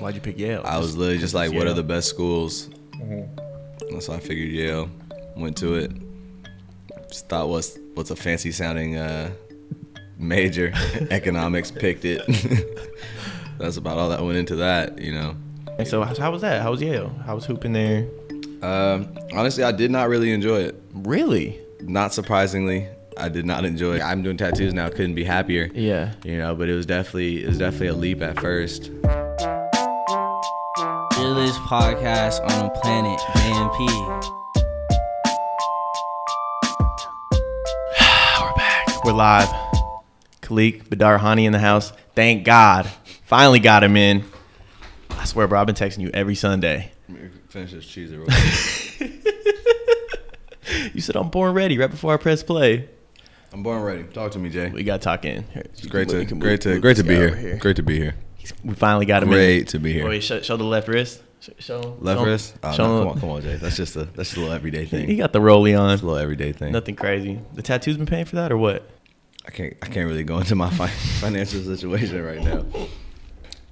Why'd you pick Yale? I was literally just like, what Yale. are the best schools? So I figured Yale. Went to it. Just thought what's a fancy sounding major. Economics. Picked it. That's about all that went into that, you know. And so how was that? How was Yale? How was hooping there? Honestly, I did not really enjoy it. Really? Not surprisingly, I did not enjoy it. I'm doing tattoos now. Couldn't be happier. Yeah. You know, but it was definitely a leap at first. Realest podcast on the planet, JNP. We're back. We're live. Khaliq Ghani in the house. Thank God. Finally got him in. I swear, bro, I've been texting you every Sunday. Finish this cheese real quick. You said I'm born ready right before I press play. I'm born ready. Talk to me, Jay. We got to talk in. Here, It's great to be here. Great to be here. We finally got him in. Great to be here. Wait, show the left wrist. Show Left wrist? Oh, show no, come on, Jay. That's just a little everyday thing. He got the rollie on. It's a little everyday thing. Nothing crazy. The tattoo's been paying for that or what? I can't really go into my financial situation right now.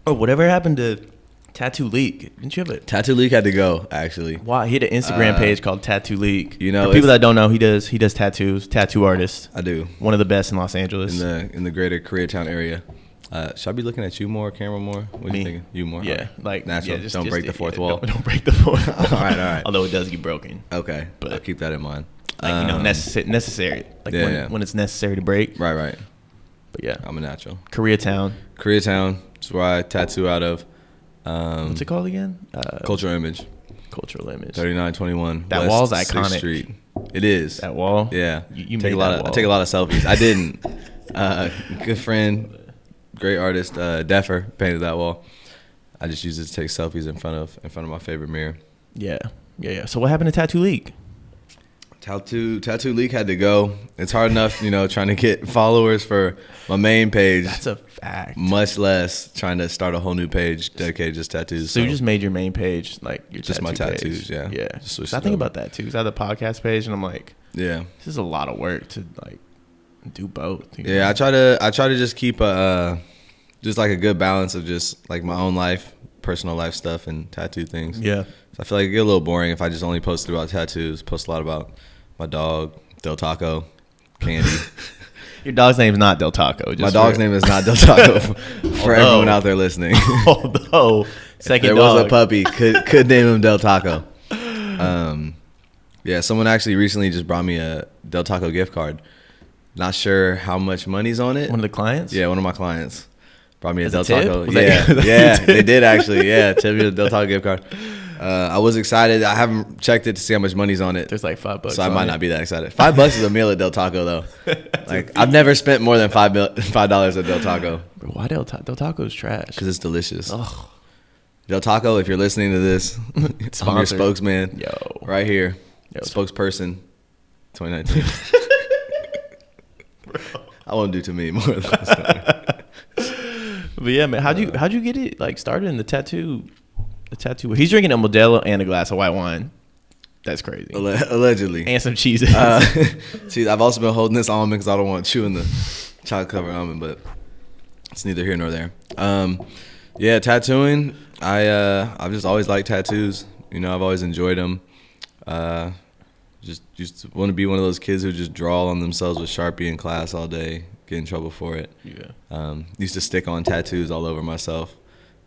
Oh, whatever happened to Tattoo Leak? Didn't you have it? Tattoo Leak had to go, actually. Wow, he had an Instagram page called Tattoo Leak. You know, for people that don't know, he does tattoos, tattoo artist. I do. One of the best in Los Angeles. In the greater Koreatown area. Should I be looking at you more, camera more? What are you thinking? You more? Yeah, like natural. Yeah, Don't break the fourth wall. Don't break the fourth wall. all right. Although it does get broken. Okay, But I'll keep that in mind. Like necessary. Like when it's necessary to break. Right. But yeah, I'm a natural. Koreatown. That's where I tattoo out of. What's it called again? Cultural Image. Cultural Image. 3921. That West wall's 6th iconic. Street. It is. That wall. Yeah. You take made a lot that of. wall. I take a lot of selfies. I didn't. Good friend, great artist, Deffer painted that wall. I just used it to take selfies in front of my favorite mirror. Yeah. So what happened to Tattoo Leak? Tattoo Leak had to go. It's hard enough, trying to get followers for my main page. That's a fact. Much less trying to start a whole new page dedicated just tattoos. So you just made your main page like your just tattoo my tattoos, page. yeah. Yeah. Just switched So I it think over. about that too. 'Cause I have the podcast page and I'm like, Yeah. this is a lot of work to like do both. you know? Yeah, I try to just keep just like a good balance of just like my own life, personal life stuff, and tattoo things. Yeah. So I feel like it get a little boring if I just only posted about tattoos. Post a lot about my dog, Del Taco, Candy. Your dog's name is not Del Taco. My dog's name is not Del Taco for everyone out there listening. Although second there dog. was a puppy, could name him Del Taco. Yeah, someone actually recently just brought me a Del Taco gift card. Not sure how much money's on it. One of the clients? Yeah, one of my clients brought me a As Del a tip? Taco. Was that- Yeah, they did actually. Yeah, tip me a Del Taco gift card. I was excited. I haven't checked it to see how much money's on it. There's like $5. So I might on not it. be that excited. $5 is a meal at Del Taco though. Like I've never spent more than $5 at Del Taco Bro, why Del Taco's trash? because it's delicious. Ugh. Del Taco, if you're listening to this, I'm your Sponsored. spokesman. Yo. Right here. Yo, Spokesperson 2019. I won't do too many more of those. But yeah, man, how'd you get it like started in the tattoo? The tattoo. He's drinking a Modelo and a glass of white wine. That's crazy. Allegedly. And some cheese. See, I've also been holding this almond because I don't want to chew in the chocolate covered almond, but it's neither here nor there. Yeah, tattooing. I've just always liked tattoos. I've always enjoyed them. Just used to want to be one of those kids who just draw on themselves with Sharpie in class all day, get in trouble for it. Yeah. Used to stick on tattoos all over myself.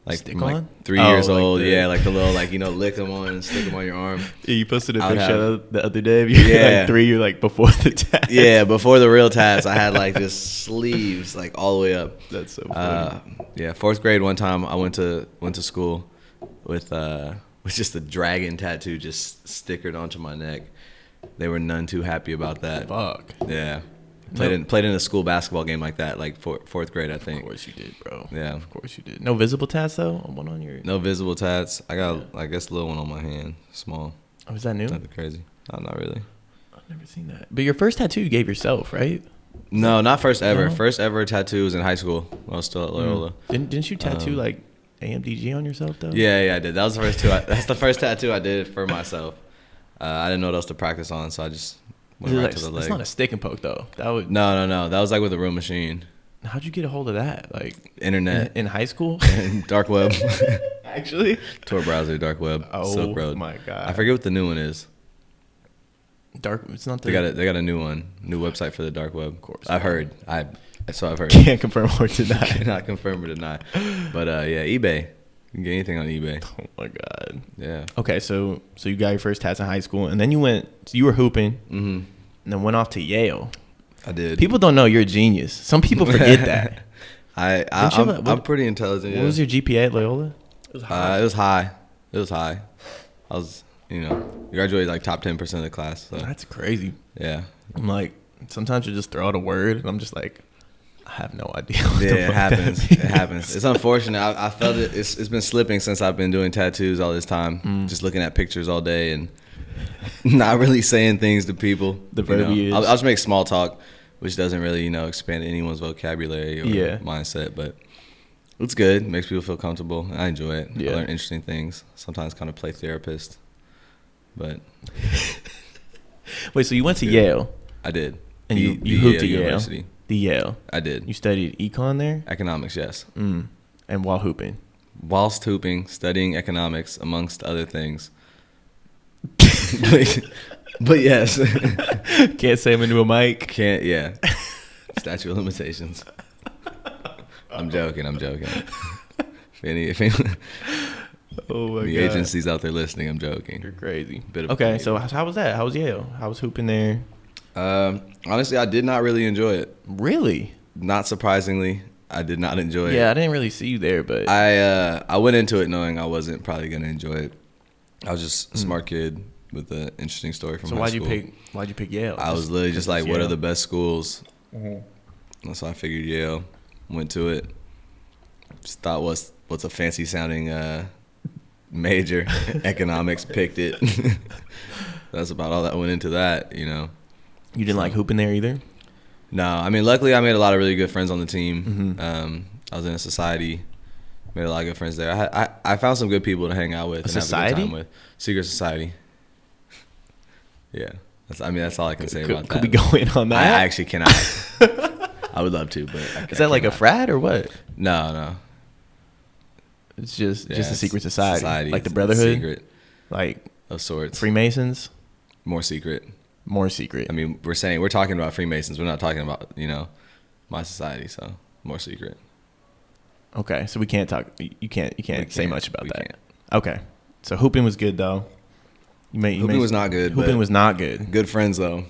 Like Stick from, like on? 3 Oh, years like old. the- Yeah, like the little lick them on and stick them on your arm. Yeah, you posted a I would picture the other day of you Yeah. like 3 years like before the tats. Yeah, before the real tats, I had like just sleeves like all the way up. That's so funny. Yeah, fourth grade one time I went to school with just a dragon tattoo just stickered onto my neck. They were none too happy about that. Fuck. Yeah. Played in a school basketball game like that, like fourth grade, I think. Of course you did, bro. Yeah. Of course you did. No visible tats though? One on your. No visible tats. I got, I guess, a little one on my hand. Small. Oh, is that new? Nothing crazy. No, not really. I've never seen that. But your first tattoo you gave yourself, right? No, not first ever. No? First ever tattoo was in high school when I was still at Loyola. Didn't you tattoo like AMDG on yourself though? Yeah, I did. That was the first that's the first tattoo I did for myself. I didn't know what else to practice on, so I just went right to the leg. It's not a stick and poke though. That would. No. That was like with a real machine. How'd you get a hold of that? Like Internet. in high school? Dark web. Actually, Tor browser, dark web, oh Silk Road. my god, I forget what the new one is. dark. It's not the. They got a new one, new website for the dark web. Of course. I've heard. That's what I've heard. Can't confirm or deny. Cannot confirm or deny. But yeah, eBay. You can get anything on eBay. Oh my god. Yeah. Okay, so you got your first tats in high school, and then you went. So you were hooping, Mm-hmm. and then went off to Yale. I did. People don't know you're a genius. Some people forget that. I'm pretty intelligent. What was your GPA at Loyola? It was high. It was high. I was, graduated like top 10% of the class. So That's crazy. yeah. I'm like, sometimes you just throw out a word, and I'm just like, I have no idea. Yeah, it happens. It happens. It's unfortunate. I felt it. It's been slipping since I've been doing tattoos all this time. Just looking at pictures all day and not really saying things to people. The verbiage. I'll just make small talk, which doesn't really, expand anyone's vocabulary or mindset. But it's good. It makes people feel comfortable. I enjoy it. Yeah. I learn interesting things. Sometimes kind of play therapist. But Wait, so you went to Yale, I did. and you hooped at Yale. University. The Yale. I did. You studied econ there? Economics, yes. And while hooping. Whilst hooping, studying economics, amongst other things. But yes. Can't say them into a mic. Can't, yeah. Statute of limitations. I'm joking. If any Oh my the god. agencies out there listening, I'm joking. You're crazy. Bit of Okay, so how was that? How was Yale? How was hooping there? Honestly, I did not really enjoy it. Really? Not surprisingly, I did not enjoy it. Yeah, I didn't really see you there, but I went into it knowing I wasn't probably gonna enjoy it. I was just a smart kid with an interesting story from so high why'd school. you pick Yale? I was literally just like, what are the best schools? Mm-hmm. So I figured Yale. Went to it. Just thought what's a fancy sounding major. Economics. Picked it. That's about all that went into that. You didn't like hooping there either? No, I mean, luckily I made a lot of really good friends on the team. Mm-hmm. I was in a society, made a lot of good friends there. I found some good people to hang out with and society? have a good time with. Secret society. Yeah, that's all I can say about that. Could we go in on that? I actually cannot. I would love to, but Is that like a frat or what? No. It's just a it's secret society. Like the It's Brotherhood? secret Like of sorts. Freemasons? More secret. More secret. I mean, we're talking about Freemasons. We're not talking about my society. So more secret. Okay, so we can't talk. You can't say much about we that. can't. Okay, so hooping was good though. Hooping was not good. Hooping but was not good. Good friends though.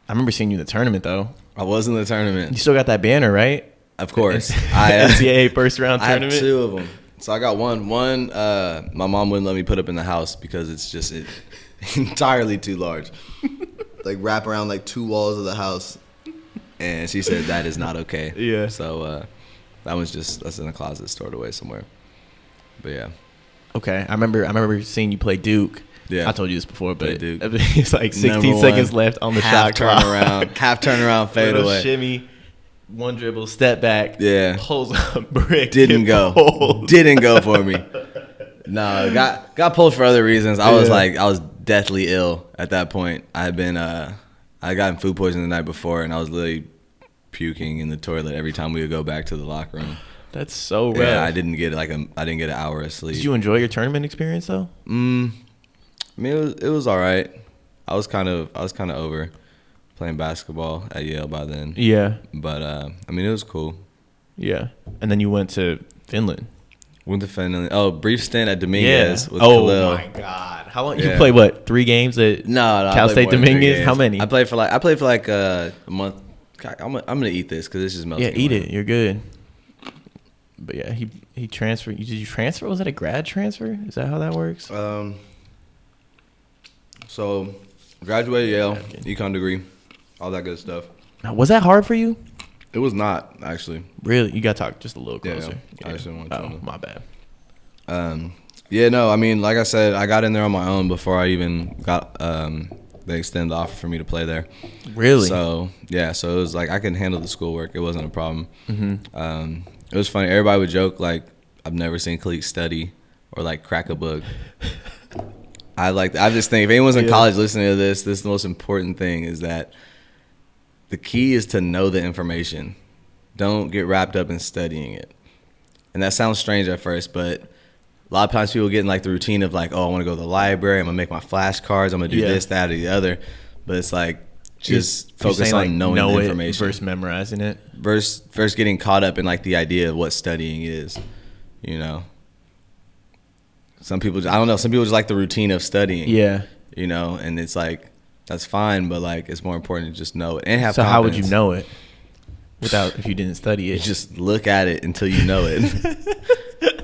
I remember seeing you in the tournament though. I was in the tournament. You still got that banner, right? Of course. NCAA first round I have tournament. 2 of them. So I got one. One, my mom wouldn't let me put up in the house because it's just entirely too large. Like wrap around like 2 walls of the house, and she said that is not okay. Yeah. So that's in the closet, stored away somewhere. But yeah. Okay, I remember seeing you play Duke. Yeah. I told you this before, but Duke. it's like 16 Number seconds one. left on the Half shot clock. half turnaround, fade Little away. shimmy, one dribble, step back. Yeah. Pulls a brick. Didn't hit go. the hole. Didn't go for me. No, got pulled for other reasons. I was deathly ill at that point. I got food poisoning the night before, and I was literally puking in the toilet every time we would go back to the locker room. That's so rough. Yeah, I didn't get an hour of sleep. Did you enjoy your tournament experience though? I mean, it was all right. I was kind of over playing basketball at Yale by then. Yeah. But I mean, it was cool. Yeah. And then you went to Finland. Went to Finland. Oh, brief stint at Dominguez with Oh Khaliq. my God. How long Yeah. you play? What, 3 games at No, I Cal played State more than 3 Dominguez? games. How many? I played for like a month. I'm gonna eat this because this just melts. Yeah, me eat away. it. You're good. But yeah, he transferred. Did you transfer? Was that a grad transfer? Is that how that works? So graduated Yale, econ degree, all that good stuff. Now, was that hard for you? It was not actually. Really? You got to talk just a little Yeah, closer. I just didn't want to. Oh, my bad. Yeah, no, I mean, like I said, I got in there on my own before I even got they extended the offer for me to play there. Really? So yeah, so it was like I could handle the schoolwork. It wasn't a problem. Mm-hmm. It was funny. Everybody would joke like I've never seen Khaliq study or like crack a book. I just think if anyone's in college listening to this is the most important thing is that the key is to know the information. Don't get wrapped up in studying it. And that sounds strange at first, but a lot of times people get in like the routine of like, oh, I want to go to the library. I'm gonna make my flashcards. I'm gonna do this, that, or the other. But it's like just focus on like knowing the information versus memorizing it. Versus getting caught up in like the idea of what studying is. You know, some people just like the routine of studying. Yeah. You know, and it's like that's fine, but like it's more important to just know it and have. So confidence. how would you know it if you didn't study it? You just look at it until you know it.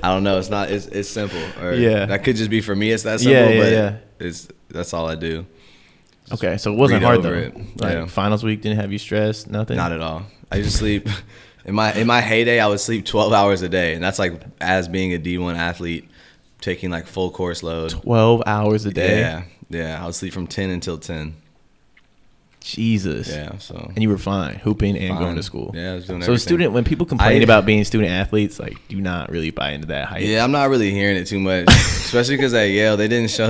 I don't know. It's simple. Or that could just be for me. It's that simple, but that's all I do. Okay, so it wasn't hard though. Like finals week didn't have you stressed, nothing. Not at all. I just sleep. In my heyday, I would sleep 12 hours a day, and that's like as being a D1 athlete, taking like full course load. 12 hours a day. Yeah. I would sleep from 10 until 10. Jesus. Yeah. So. And you were fine, hooping and going to school. Yeah, I was doing everything. When people complain about being student athletes, like, do not really buy into that hype. Yeah, I'm not really hearing it too much, especially because at Yale they don't show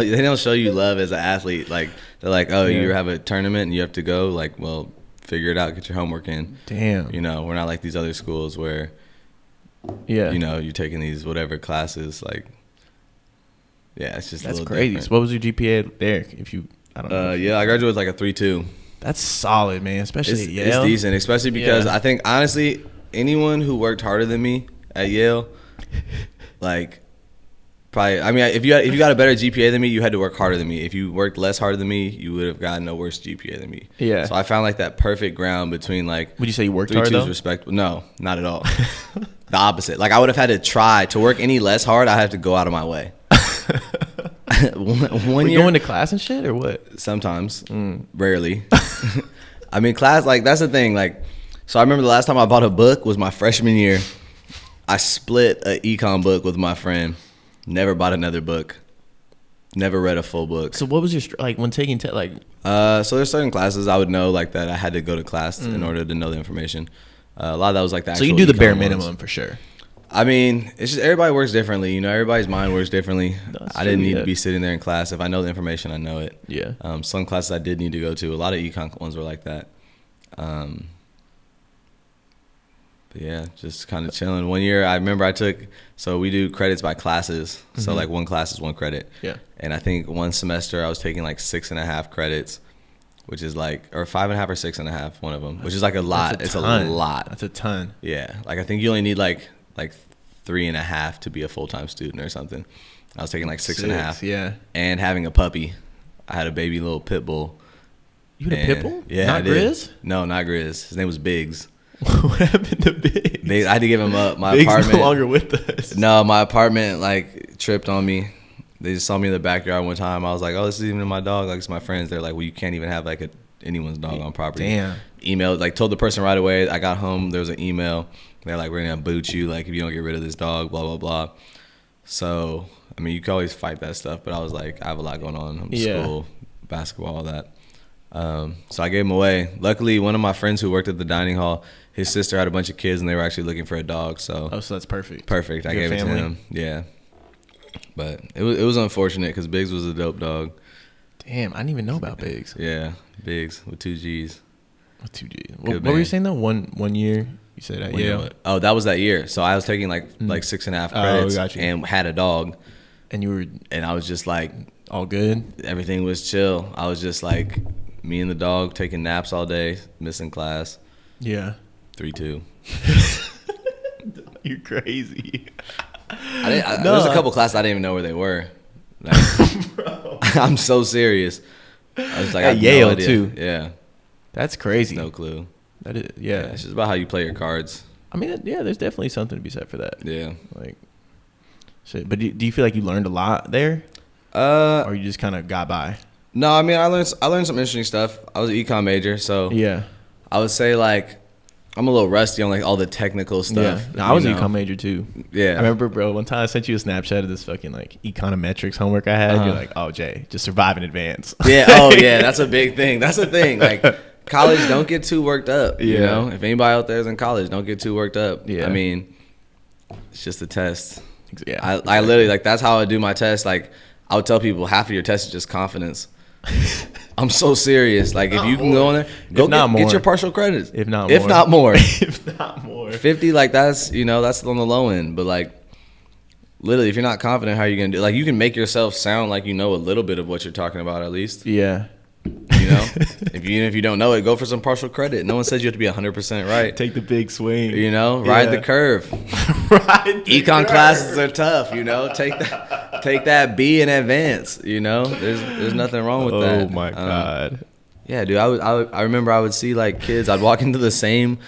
you love as an athlete. Like they're like, oh, you have a tournament and you have to go. Like, well, figure it out, get your homework in. Damn. You know, we're not like these other schools where, you know, you're taking these whatever classes. Like, yeah, it's just that's a little crazy. different. So what was your GPA there? I don't know. Yeah, I graduated with like a 3.2. That's solid, man. Especially at Yale. It's decent, especially because I think honestly, anyone who worked harder than me at Yale, like, probably. I mean, if you got a better GPA than me, you had to work harder than me. If you worked less harder than me, you would have gotten a worse GPA than me. Yeah. So I found like that perfect ground between like. Would you say you worked hard though? Respectable. No, not at all. The opposite. Like I would have had to try to work any less hard. I have to go out of my way. One year, going to class and shit or what? Sometimes, rarely. I mean, class, like that's the thing. Like, so I remember the last time I bought a book was my freshman year. I split an econ book with my friend. Never bought another book. Never read a full book. So what was your like when taking like? So there's certain classes I would know like that I had to go to class in order to know the information. A lot of that was like the actual. So you do the bare econ minimum ones. For sure. I mean, it's just everybody works differently. You know, everybody's mind works differently. That's I didn't true, need to be sitting there in class. If I know the information, I know it. Yeah. Some classes I did need to go to. A lot of econ ones were like that. But yeah, just kind of chilling. One year, I remember so we do credits by classes. So like one class is one credit. Yeah. And I think one semester I was taking like 6.5 credits, which is like, or 5.5 or 6.5, one of them, which is like a lot. It's a lot. That's a ton. Yeah. Like I think you only need like 3.5 to be a full-time student or something. I was taking like 6.5. Yeah. And having a puppy. I had a baby little pit bull. You had a pit bull? Yeah. Not Grizz? No, not Grizz. His name was Biggs. What happened to Biggs? I had to give him up. My Biggs apartment. No longer with us. No, my apartment like tripped on me. They just saw me in the backyard one time. I was like, oh, this is even my dog. Like, it's my friends. They're like, well, you can't even have like anyone's dog on property. Damn. Emailed, like told the person right away. I got home. There was an email. They're like, we're going to boot you. Like, if you don't get rid of this dog, blah, blah, blah. So, I mean, you can always fight that stuff. But I was like, I have a lot going on. School, basketball, all that. So I gave him away. Luckily, one of my friends who worked at the dining hall, his sister had a bunch of kids, and they were actually looking for a dog. So that's perfect. Perfect. I gave it to him. Yeah. But it was unfortunate because Biggs was a dope dog. Damn, I didn't even know about Biggs. Yeah, Biggs with 2 G's. With 2 G's. What were you saying though? One year you said at Yale? Oh, that was that year. So I was taking like 6.5 credits and had a dog. And I was just like, all good. Everything was chill. I was just like me and the dog taking naps all day, missing class. Yeah. 3.2. You're crazy. There was a couple classes I didn't even know where they were. Like, bro. I'm so serious. I was like, at Yale too. Yeah. That's crazy. No clue. That is, yeah. It's just about how you play your cards. I mean, yeah, there's definitely something to be said for that. Yeah. Like, shit. But do you feel like you learned a lot there? Or you just kind of got by? No, I mean, I learned some interesting stuff. I was an econ major, so yeah. I would say like I'm a little rusty on like all the technical stuff. Yeah. No, I was an econ major too. Yeah. I remember, bro, one time I sent you a Snapchat of this fucking like econometrics homework I had. You're like, oh, Jay, just survive in advance. Yeah. Oh, yeah. That's a big thing. That's the thing. Like, college, don't get too worked up. You know, if anybody out there is in college, don't get too worked up. Yeah. I mean, it's just a test. Yeah. I literally, like, that's how I do my test. Like, I would tell people half of your test is just confidence. I'm so serious. Like, if you can go in there, get your partial credits. If not more. If not more. If not more. 50, like, that's, you know, that's on the low end. But, like, literally, if you're not confident, how are you gonna do? Like, you can make yourself sound like you know a little bit of what you're talking about, at least. Yeah. You know, if you don't know it, go for some partial credit. No one says you have to be 100% right. Take the big swing. You know, ride the curve. Ride the Econ curve. classes are tough. You know, take that B in advance. You know, there's nothing wrong with that. Oh my god. Yeah, dude. I remember I would see like kids. I'd walk into the same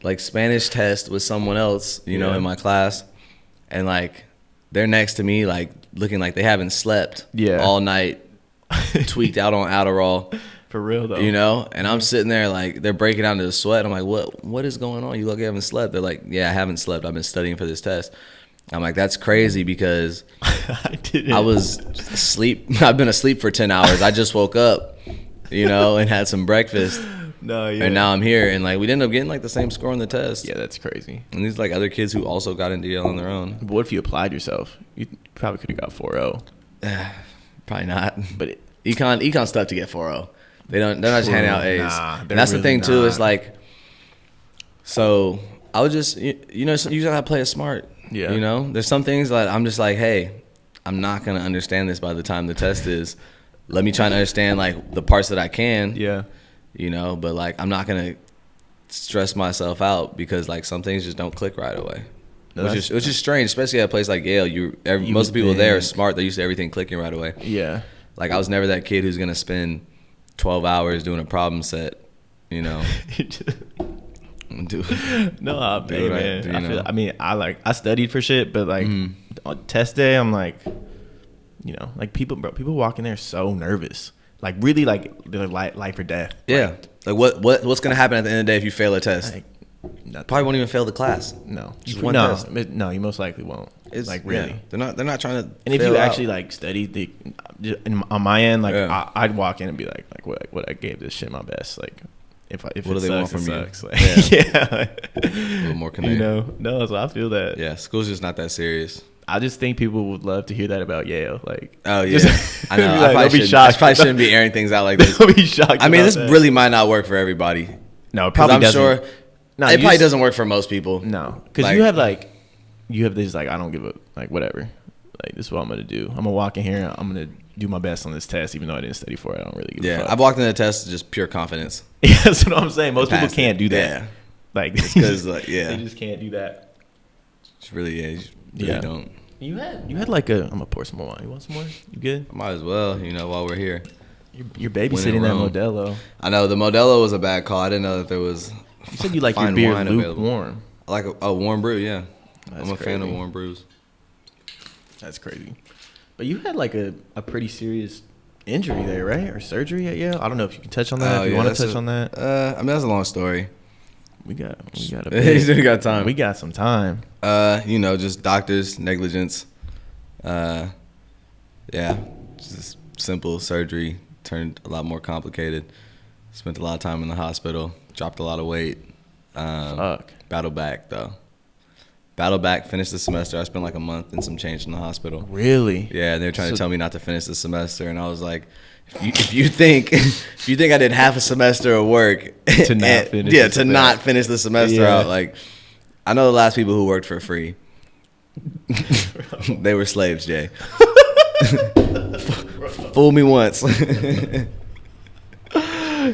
like Spanish test with someone else. You know, in my class, and like they're next to me, like looking like they haven't slept all night. Tweaked out on Adderall. For real though. You know, and I'm sitting there like they're breaking out into sweat. I'm like, what is going on? You look, you haven't slept. They're like, yeah, I haven't slept. I've been studying for this test. I'm like, that's crazy because I was asleep. I've been asleep for 10 hours. I just woke up, you know, and had some breakfast. No, yeah. And now I'm here, and like we ended up getting like the same score on the test. Yeah, that's crazy. And these like other kids who also got into Yale on their own. But what if you applied yourself? You probably could have got 4.0. Probably not. But econ stuff to get 4.0. They're not just handing out A's. Nah, and that's really the thing too. not. Is like, so I would just you know you gotta play it smart. Yeah. You know, there's some things that I'm just like, hey, I'm not gonna understand this by the time the test is. Let me try and understand like the parts that I can. Yeah. You know, but like I'm not gonna stress myself out because like some things just don't click right away. No, which is strange, especially at a place like Yale. Most of the people there are smart. They're used to everything clicking right away. Yeah. Like I was never that kid who's gonna spend 12 hours doing a problem set. You know. No, man. I mean, I studied for shit, but like on test day, I'm like, you know, like people walk in there so nervous, like really like they're like life or death. Yeah. Like what's gonna happen at the end of the day if you fail a test? Like, nothing. Probably won't even fail the class. No, Just one test. No, you most likely won't. It's like really. Yeah. They're not trying to. And if you actually like studied on my end, like I'd walk in and be like what I gave this shit my best. Like if what it do they sucks, want from it you? sucks. Like, yeah. A little more You know, no, so I feel that. Yeah, school's just not that serious. I just think people would love to hear that about Yale. Like, oh yeah, I know. Like, I probably shouldn't be airing things out like this. They'll be shocked. I mean, this that. really might not work for everybody. No, it probably I'm doesn't. sure. No, it probably doesn't work for most people. No, because Like- you have this like I don't give a like whatever. Like this is what I'm gonna do. I'm gonna walk in here. I'm gonna do my best on this test, even though I didn't study for it. I don't really give a Yeah, fuck. I've walked in the test just pure confidence. Yeah, that's what I'm saying. Most people Passed can't it. do that. Yeah, Like because like they just can't do that. it's really you really don't. You had like a. I'm gonna pour some more wine. You want some more? You good? Might as well, while we're here. You're babysitting that Rome. Modelo. I know the Modelo was a bad call. I didn't know that there was. You said you like your fine beer wine available. lukewarm. I like a warm brew. Yeah, That's I'm a fan of crazy. warm brews. That's crazy. But you had like a pretty serious injury there, right? Or surgery at Yale? I don't know if you can touch on that. If you want to touch on that. I mean, that's a long story. We got a You bit. got time. We got some time. Just doctors negligence. Yeah, just simple surgery turned a lot more complicated. Spent a lot of time in the hospital. Dropped a lot of weight. Fuck. Battled back though. Battled back. Finished the semester. I spent like a month and some change in the hospital. Really? Yeah, and they were trying to tell me not to finish the semester, and I was like, if you think I did half a semester of work To not finish yeah, the to not finish the semester Yeah. out, like I know the last people who worked for free. They were slaves, Jay. Fool me once.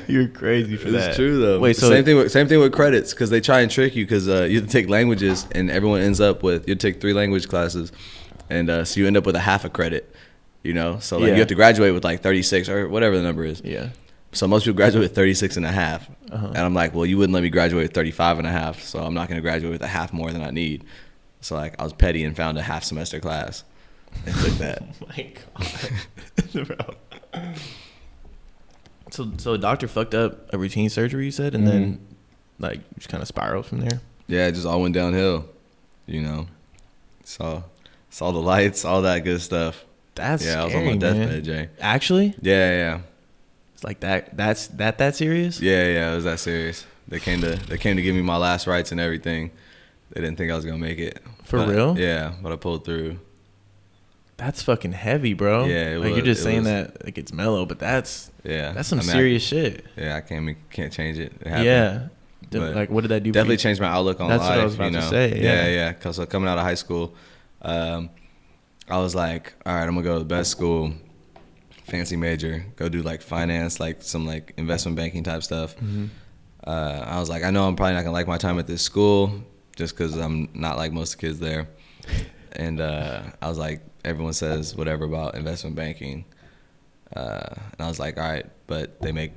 You're crazy for that. It's true though. Wait, so same thing with credits because they try and trick you because you have to take languages and everyone ends up with you take 3 language classes, and so you end up with a half a credit. So like Yeah. you have to graduate with like 36 or whatever the number is. Yeah. So most people graduate with 36 and a half. Uh-huh. And I'm like, well, you wouldn't let me graduate with 35 and a half, so I'm not going to graduate with a half more than I need. So like I was petty and found a half semester class and took that. Oh my god. Bro. So a doctor fucked up a routine surgery, you said, and then like just kind of spiraled from there. Yeah, it just all went downhill. Saw the lights, all that good stuff. That's Yeah, I was scary, on my man. deathbed, Jay. Actually, Yeah. it's like that. That's that serious. Yeah, it was that serious. They came to give me my last rites and everything. They didn't think I was gonna make it. For real? Yeah, but I pulled through. That's fucking heavy, bro. Yeah, like you're just saying that like it's mellow, but that's some serious shit. Yeah, I can't change it. It happened. Yeah. But Like what did that do? Definitely for you? changed my outlook on That's life. what I was about to say, yeah. Because coming out of high school, I was like, all right, I'm gonna go to the best school, fancy major, go do like finance, like some like investment banking type stuff. I was like, I know I'm probably not gonna like my time at this school just because I'm not like most of the kids there. And I was like, everyone says whatever about investment banking. And I was like, all right, but they make,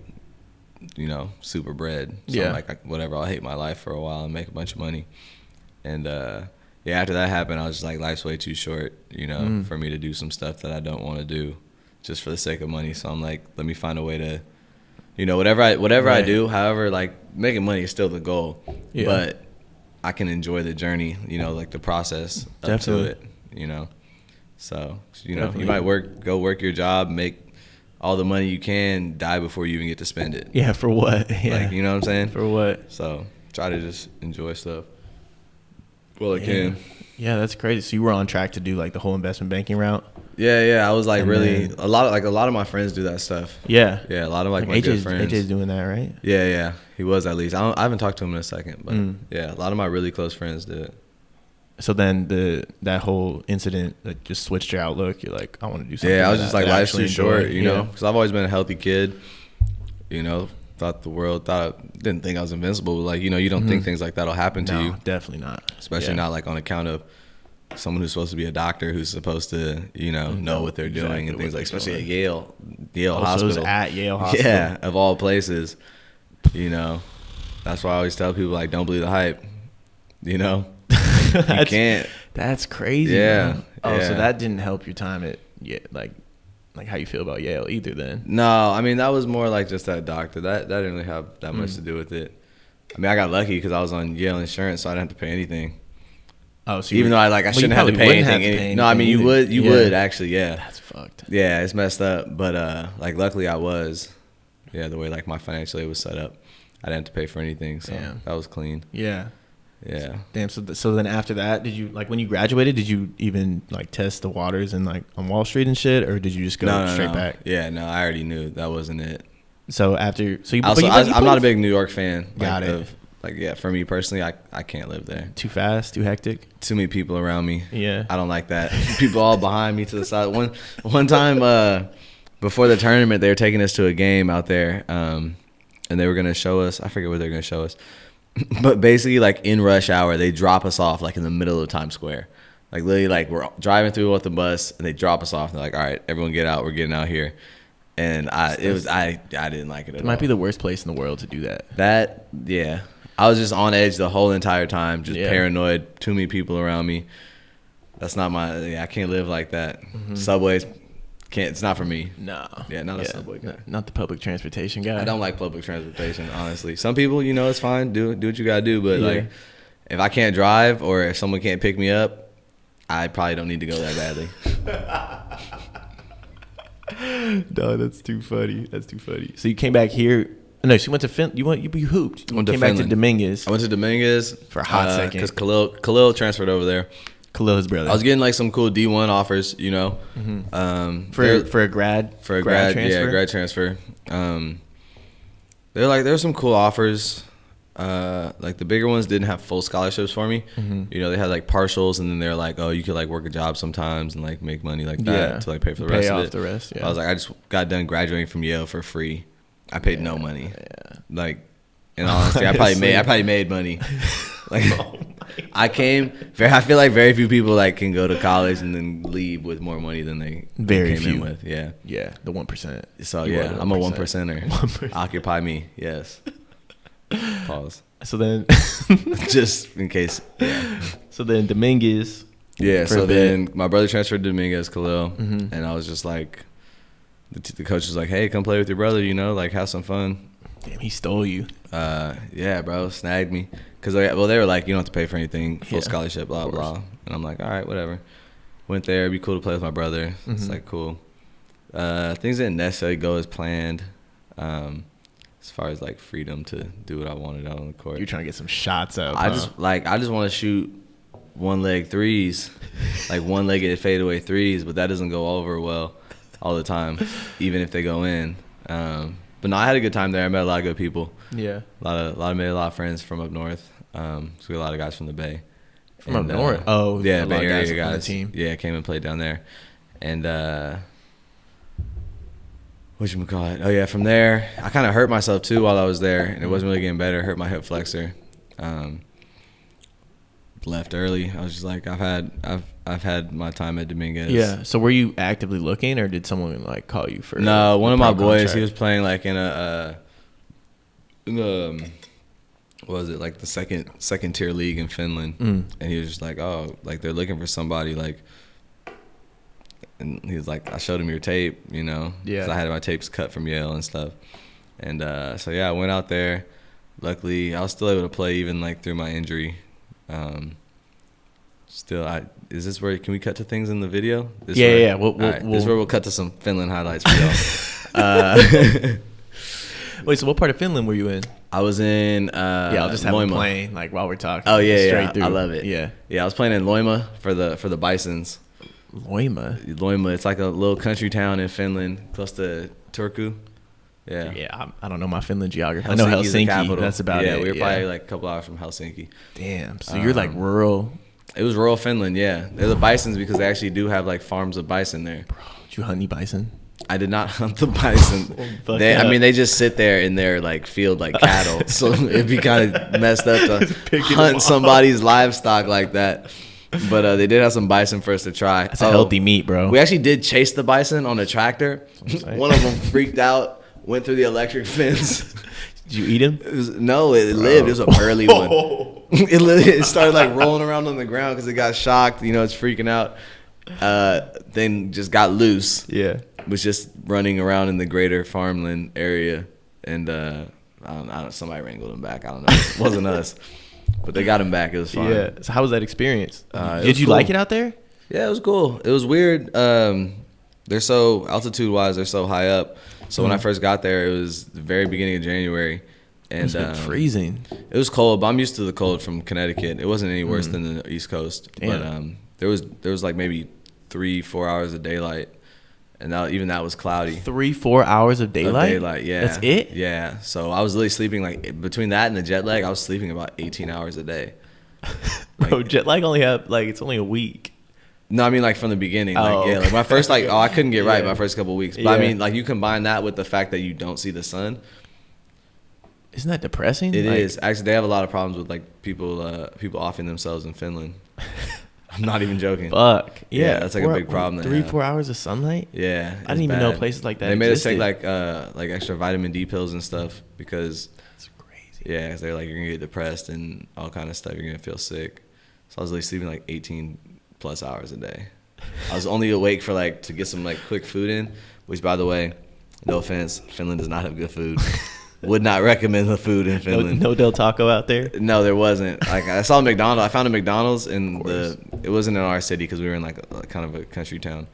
super bread. So I'm like, whatever, I'll hate my life for a while and make a bunch of money. And after that happened, I was just like, life's way too short, for me to do some stuff that I don't want to do just for the sake of money. So I'm like, let me find a way to, whatever I do, however, like making money is still the goal, but I can enjoy the journey, like the process up to it, So, you might go work your job, make all the money you can, die before you even get to spend it. Yeah, for what? Yeah. Like, you know what I'm saying? For what? So, try to just enjoy stuff. Well, I can. Yeah, that's crazy. So you were on track to do like the whole investment banking route? Yeah. I was like a lot of my friends do that stuff. Yeah. Yeah, a lot of like my good friends. AJ's doing that, right? Yeah. He was at least. I haven't talked to him in a second, but yeah, a lot of my really close friends did it. So then that whole incident that just switched your outlook. You're like, I want to do something. Yeah, I was just like, life's too short, know, because I've always been a healthy kid. Didn't think I was invincible, but like, you don't think things like that'll happen to you. Definitely not. Especially not like on account of someone who's supposed to be a doctor who's supposed to, know what they're doing and things like, especially at Yale Hospital. So at Yale Hospital. Yeah, of all places, That's why I always tell people, like, don't believe the hype, You can't. That's crazy. Yeah. Man. Oh, so that didn't help your time at like how you feel about Yale either then? No, I mean, that was more like just that doctor. That didn't really have that much to do with it. I mean, I got lucky because I was on Yale insurance, so I didn't have to pay anything. Oh, so even though I shouldn't have to pay anything. No, I mean, you would actually, yeah. That's fucked. Yeah, it's messed up, but like luckily I was, the way like my financial aid was set up, I didn't have to pay for anything, so that was clean. Yeah. Yeah. Damn. So then after that, did you like when you graduated? Did you even like test the waters and like on Wall Street and shit, or did you just go straight back? Yeah, no, I already knew that wasn't it. So after, I'm not a big New York fan. Got it. For me personally, I can't live there. Too fast, too hectic. Too many people around me. Yeah. I don't like that. People all behind me to the side. One time before the tournament, they were taking us to a game out there, and they were gonna show us. I forget what they were gonna show us. But basically, like in rush hour, they drop us off like in the middle of Times Square. Like literally, like we're driving through with the bus, and they drop us off. And they're like, "All right, everyone, get out. We're getting out here." And I didn't like it at all. It might be the worst place in the world to do that. I was just on edge the whole entire time, just paranoid. Too many people around me. That's not I can't live like that. Mm-hmm. Subways. It's not for me. No. Yeah, not a subway guy. Not the public transportation guy. I don't like public transportation, honestly. Some people, it's fine. Do what you gotta do. But like, if I can't drive or if someone can't pick me up, I probably don't need to go that badly. No, that's too funny. So you came back here. No, so you went to Finland. You hooped. You came back to Dominguez. I went to Dominguez for a hot second because Khaliq transferred over there. Khalil's brother. I was getting like some cool D1 offers, Mm-hmm. For a grad transfer. Yeah, grad transfer. There's some cool offers. Like the bigger ones didn't have full scholarships for me. Mm-hmm. They had like partials, and then they're like, oh, you could like work a job sometimes and like make money like that to like pay for the rest of it. The rest. Yeah. I was like, I just got done graduating from Yale for free. I paid no money. Yeah. Like, in all honesty, I probably made money. Like, I feel like very few people like can go to college and then leave with more money than they came in with. Yeah. Yeah. The 1%. So I'm a 1%er. Occupy me. Yes. Pause. So then, just in case. Yeah. So then Dominguez. Yeah. So then my brother transferred to Dominguez, Khaliq, and I was just like, the coach was like, "Hey, come play with your brother. Like have some fun." Damn, he stole you. Yeah, bro, snagged me. Cause they were like, you don't have to pay for anything, full scholarship, blah blah. And I'm like, all right, whatever. Went there, it'd be cool to play with my brother. Mm-hmm. It's like cool. Things didn't necessarily go as planned. As far as like freedom to do what I wanted out on the court. You're trying to get some shots up. I just want to shoot one-leg threes, like one-legged fadeaway threes, but that doesn't go over well all the time, even if they go in. But no, I had a good time there. I met a lot of good people. Yeah. Made a lot of friends from up north. So we had a lot of guys from the Bay. From up north. Oh, yeah, a lot Bay of Area guys on the guys. team. Yeah, came and played down there, and whatchamacallit? Oh yeah, from there I kind of hurt myself too while I was there, and it wasn't really getting better. Hurt my hip flexor. Left early. I was just like, I've had my time at Dominguez. Yeah. So were you actively looking, or did someone like call you for? No, one of my boys. Contract? He was playing like in what was it, like the second tier league in Finland, and he was just like, oh, like they're looking for somebody, like, and he was like, I showed him your tape, you know, yeah, 'cause I had my tapes cut from Yale and stuff, and so yeah, I went out there. Luckily, I was still able to play even like through my injury. Is this where, can we cut to things in the video? This yeah. This is where we'll cut to some Finland highlights for y'all. Wait, so what part of Finland were you in? I was in I'll just have Loima. him playing like while we're talking. Oh yeah, straight through. I love it. Yeah, I was playing in Loima for the Bisons. Loima, it's like a little country town in Finland, close to Turku. Yeah. I don't know my Finland geography. I know Helsinki. That's about it. Yeah, we were probably like a couple hours from Helsinki. Damn. So you're like rural. It was rural Finland. Yeah, they're the Bisons because they actually do have like farms of bison there. Bro, did you hunt any bison? I did not hunt the bison. They just sit there in their like field like cattle. So it'd be kind of messed up to hunt somebody's livestock like that. But they did have some bison for us to try. That's a healthy meat, bro. We actually did chase the bison on a tractor. One of them freaked out, went through the electric fence. Did you eat him? No, it lived. It was a burly one. It started like rolling around on the ground because it got shocked. You know, it's freaking out. Then just got loose. Yeah. Was just running around in the greater farmland area. And I don't know, somebody wrangled him back. I don't know. It wasn't us. But they got him back. It was fun. Yeah. So how was that experience? Did you like it out there? Yeah, it was cool. It was weird. They're so, altitude-wise, they're so high up. So when I first got there, it was the very beginning of January. And it's been freezing. It was cold, but I'm used to the cold from Connecticut. It wasn't any worse than the East Coast. Damn. But there was like maybe 3-4 hours of daylight. And even that was cloudy. 3-4 hours of daylight? Daylight, yeah. That's it? Yeah. So I was literally sleeping, like, between that and the jet lag, I was sleeping about 18 hours a day. Bro, jet lag only have, like, it's only a week. No, I mean, like, from the beginning. Like, yeah, like, my first, like, I couldn't get right my first couple of weeks. But, I mean, like, you combine that with the fact that you don't see the sun. Isn't that depressing? It is. Actually, they have a lot of problems with, like, people offing themselves in Finland. I'm not even joking. Fuck. Yeah, that's like a big problem. 3-4 hours of sunlight? Yeah. I didn't even know places like that They made existed. us take like extra vitamin D pills and stuff because that's crazy. Yeah, because they're like, you're gonna get depressed and all kind of stuff. You're gonna feel sick. So I was like sleeping like 18 plus hours a day. I was only awake for like to get some like quick food in, which by the way, no offense, Finland does not have good food. Would not recommend the food in Finland. No Del Taco out there? No, there wasn't. Like I saw a McDonald's. I found a McDonald's in it wasn't in our city because we were in like kind of a country town,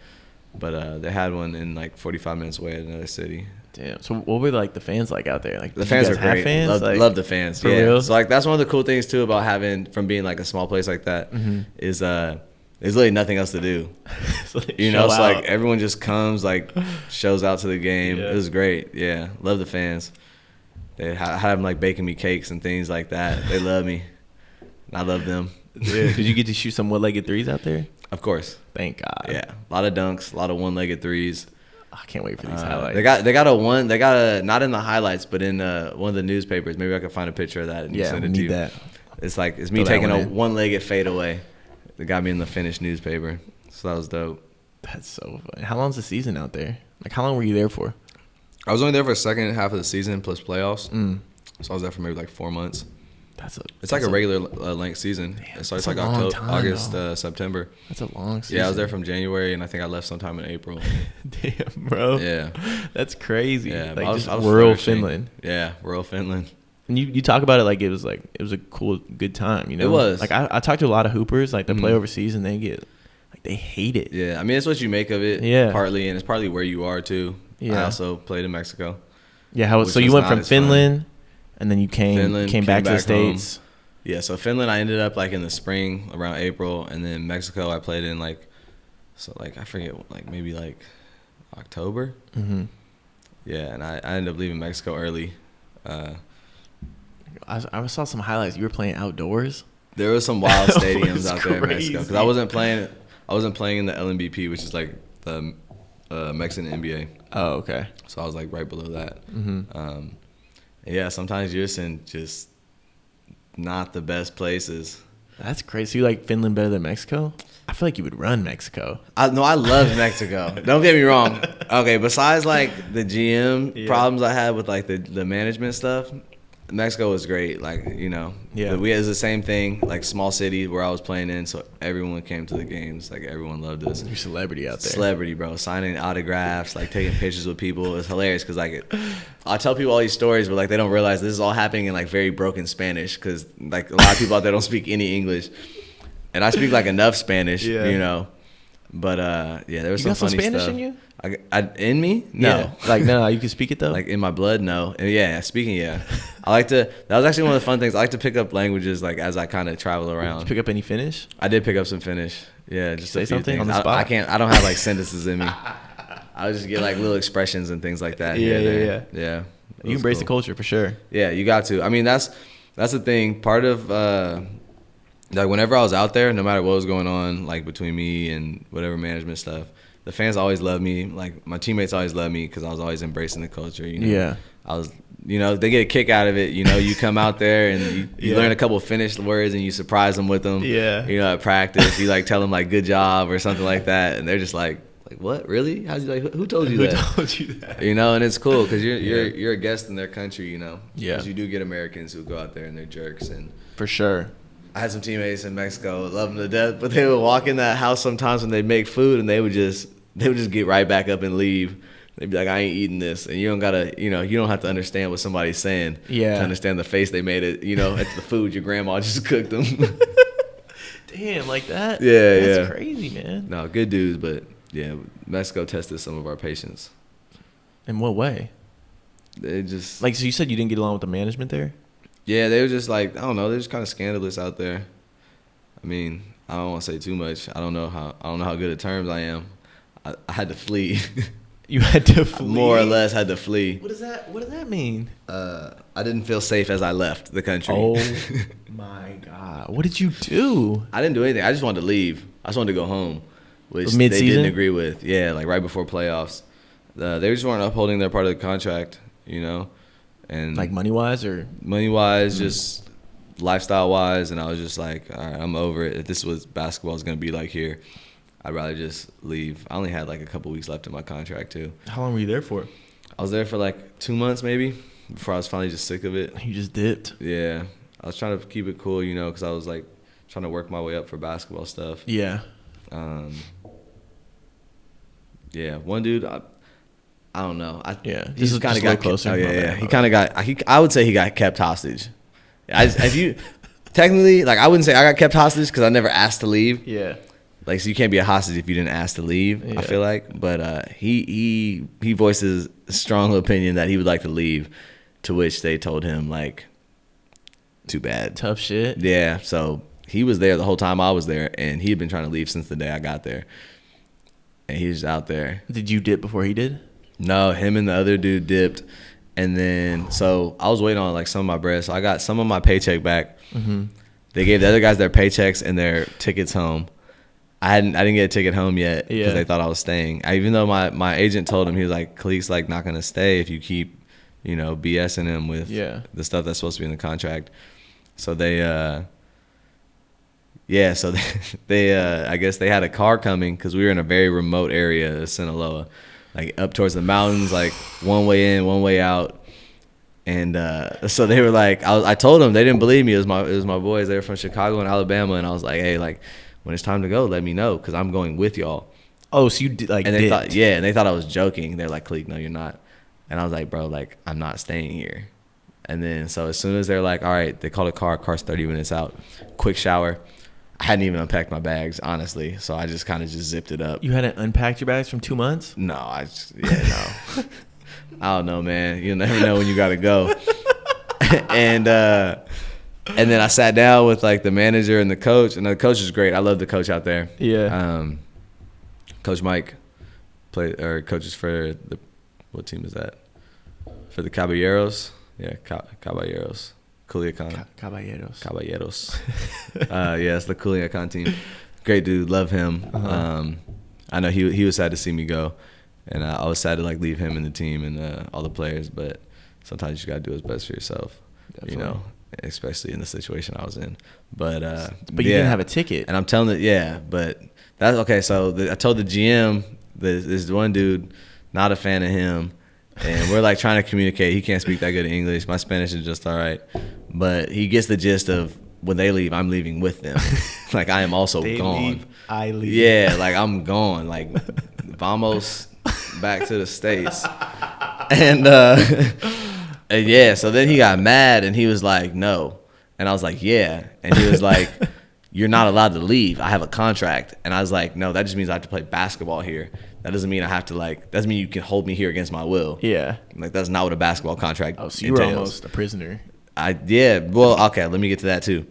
but they had one in like 45 minutes away at another city. Damn. So what were like the fans like out there? Like the fans are great. Fans? Love the fans. For real? So like that's one of the cool things too about from being like a small place like that is there's literally nothing else to do. So so like everyone just comes like shows out to the game. Yeah. It was great. Yeah, love the fans. They had them like baking me cakes and things like that. They love me. And I love them. Yeah. Did you get to shoot some one-legged threes out there? Of course. Thank God. Yeah, a lot of dunks, a lot of one-legged threes. I can't wait for these highlights. They got a not in the highlights, but in one of the newspapers. Maybe I could find a picture of that and send it to you. That. It's me taking a one-legged fadeaway. They got me in the Finnish newspaper, so that was dope. That's so fun. How long's the season out there? Like, how long were you there for? I was only there for the second half of the season plus playoffs. So I was there for maybe like 4 months. It's like a regular length season. Damn, it starts like October, August, September. That's a long season. Yeah, I was there from January, and I think I left sometime in April. Damn, bro. Yeah. That's crazy. Yeah, like I was rural Finland. Yeah, rural Finland. And you talk about it like it was a cool, good time, you know? It was. Like, I talked to a lot of hoopers, like, they play overseas, and they hate it. Yeah, I mean, it's what you make of it, partly, and it's partly where you are, too. Yeah. I also played in Mexico. Yeah, so you went from Finland, and then you came back to the States. Home. Yeah, so Finland, I ended up, like, in the spring, around April, and then Mexico, I played in, like, I forget, like, maybe, like, October? Mm-hmm. Yeah, and I ended up leaving Mexico early. I saw some highlights. You were playing outdoors? There were some wild That stadiums was out there in Mexico crazy. because I wasn't playing in the LMBP, which is like the Mexican NBA. Oh, okay. So I was like right below that. Mm-hmm. Yeah, sometimes you're just in just not the best places. That's crazy. So you like Finland better than Mexico? I feel like you would run Mexico. I love Mexico. Don't get me wrong. Okay, besides like the GM problems I had with like the management stuff, Mexico was great. Like, you know, Yeah. we had the same thing, like small city where I was playing in, so everyone came to the games. Like everyone loved us. You're a celebrity out there. Celebrity, bro. Signing autographs, like taking pictures with people. It was hilarious because like I tell people all these stories, but like they don't realize this is all happening in like very broken Spanish because like a lot of people out there don't speak any English, and I speak like enough Spanish, you know. But yeah, there was some funny Spanish stuff. in you? In me? No. Yeah. Like no, you can speak it though. Like in my blood, no. And yeah, speaking, yeah. I like to. That was actually one of the fun things. I like to pick up languages like as I kind of travel around. Did you pick up any Finnish? I did pick up some Finnish. Yeah, just Say a few something things. on the spot? I can't. I don't have like sentences in me. I would just get like little expressions and things like that. Yeah. Yeah. You embrace the culture for sure. Yeah, you got to. I mean, that's the thing. Part of like whenever I was out there, no matter what was going on, like between me and whatever management stuff, the fans always loved me. Like my teammates always loved me because I was always embracing the culture. You know? Yeah. I was, you know, they get a kick out of it. You know, you come out there and you learn a couple of Finnish words and you surprise them with them. Yeah. You know, at practice, you like tell them like good job or something like that, and they're just like what, really? How's you like? Who told you that? Who told you that? You know, and it's cool because you're a guest in their country. You know. Yeah. Because you do get Americans who go out there and they're jerks and. For sure. I had some teammates in Mexico, love them to death, but they would walk in that house sometimes when they make food and they would just get right back up and leave. They'd be like, I ain't eating this. And you don't gotta, you know, you don't have to understand what somebody's saying to understand the face they made it, you know, at the food your grandma just cooked them. Damn, like that? Yeah, That's crazy, man. No, good dudes, but yeah, Mexico tested some of our patience. In what way? They just Like, so you said you didn't get along with the management there? yeah, they were just like, I don't know, they're just kind of scandalous out there. I mean, I don't want to say too much. I don't know how good at terms I am. I had to flee. You had to flee? More or less had to flee. What does that mean? I didn't feel safe as I left the country. Oh my God. What did you do? I didn't do anything. I just wanted to leave. I just wanted to go home, which Mid-season? they didn't agree with. Yeah, like right before playoffs. They just weren't upholding their part of the contract, you know. And Like money-wise or? money-wise, just lifestyle-wise, and I was just like, all right, I'm over it. If this was basketball is going to be like here, I'd rather just leave. I only had like a couple weeks left in my contract too. How long were you there for? I was there for like 2 months maybe before I was finally just sick of it. You just dipped. Yeah. I was trying to keep it cool, you know, because I was like trying to work my way up for basketball stuff. Yeah. Yeah, one dude, I don't know. He's kind of got closer. Oh yeah. He kind of got. I would say he got kept hostage. If you technically, like, I wouldn't say I got kept hostage because I never asked to leave. Yeah. Like, so you can't be a hostage if you didn't ask to leave. Yeah. I feel like, but he voices a strong opinion that he would like to leave, to which they told him like, too bad. Tough shit. Yeah. So he was there the whole time I was there, and he had been trying to leave since the day I got there, and he was out there. Did you dip before he did? No, him and the other dude dipped, and then so I was waiting on like some of my bread. So I got some of my paycheck back. Mm-hmm. They gave the other guys their paychecks and their tickets home. I didn't get a ticket home yet because they thought I was staying. Even though my agent told him, he was like, Khaliq's like not gonna stay if you keep, you know, BSing him with the stuff that's supposed to be in the contract. So they I guess they had a car coming because we were in a very remote area of Sinaloa, like up towards the mountains, like one way in, one way out. And so they were like, I told them, they didn't believe me. It was my boys. They were from Chicago and Alabama, and I was like, hey, like when it's time to go, let me know because I'm going with y'all. Oh, so you did And they thought, and they thought I was joking. They're like, Khaliq, no, you're not. And I was like, bro, like I'm not staying here. And then so as soon as they're like, all right, they called a car's 30 minutes out, quick shower. I hadn't even unpacked my bags, honestly. So I just kind of just zipped it up. You hadn't unpacked your bags from 2 months? No, no. I don't know, man. You'll never know when you got to go. And then I sat down with like the manager and the coach, and the coach is great. I love the coach out there. Yeah. Coach Mike coaches for what team is that? For the Caballeros. Yeah, Caballeros. Culiacan. Caballeros. Yeah, it's the Culiacan team. Great dude, love him. I know he was sad to see me go, and I was sad to like leave him and the team and all the players. But sometimes you just gotta do what's best for yourself. Definitely. You know, especially in the situation I was in. But you didn't have a ticket, and I'm telling it, yeah. But that's okay. So I told the GM, this one dude, not a fan of him. And we're like trying to communicate. He can't speak that good English. My Spanish is just all right. But he gets the gist of when they leave, I'm leaving with them. Like I am also gone. Leave, I leave. Yeah, like I'm gone. Like vamos back to the States. And yeah, so then he got mad and he was like, no. And I was like, yeah. And he was like, you're not allowed to leave. I have a contract. And I was like, no, that just means I have to play basketball here. That doesn't mean I have to doesn't mean you can hold me here against my will. Yeah. Like that's not what a basketball contract entails. You were almost a prisoner. Yeah. Well, okay, let me get to that too.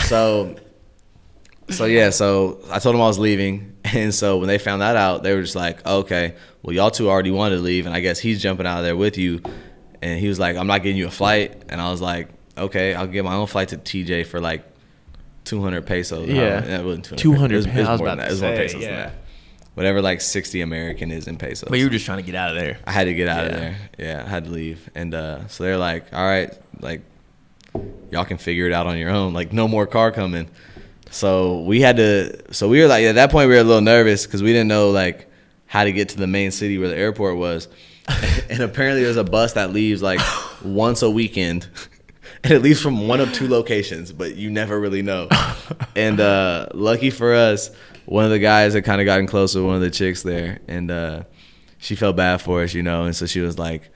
So I told them I was leaving. And so when they found that out, they were just like, okay, well, y'all two already wanted to leave. And I guess he's jumping out of there with you. And he was like, I'm not getting you a flight. And I was like, okay, I'll get my own flight to TJ for like 200 pesos. Yeah. That wasn't 200 pesos. It was more than that. It was more pesos yeah. than that. Whatever like 60 American is in pesos. But you were just trying to get out of there. I had to get out of there. Yeah, I had to leave. And so they're like, all right, like y'all can figure it out on your own. Like no more car coming. So we were like, at that point we were a little nervous because we didn't know like how to get to the main city where the airport was. And apparently there's a bus that leaves like once a weekend. And it leaves from one of two locations, but you never really know. And lucky for us, one of the guys had kind of gotten close with one of the chicks there, and she felt bad for us, you know. And so she was like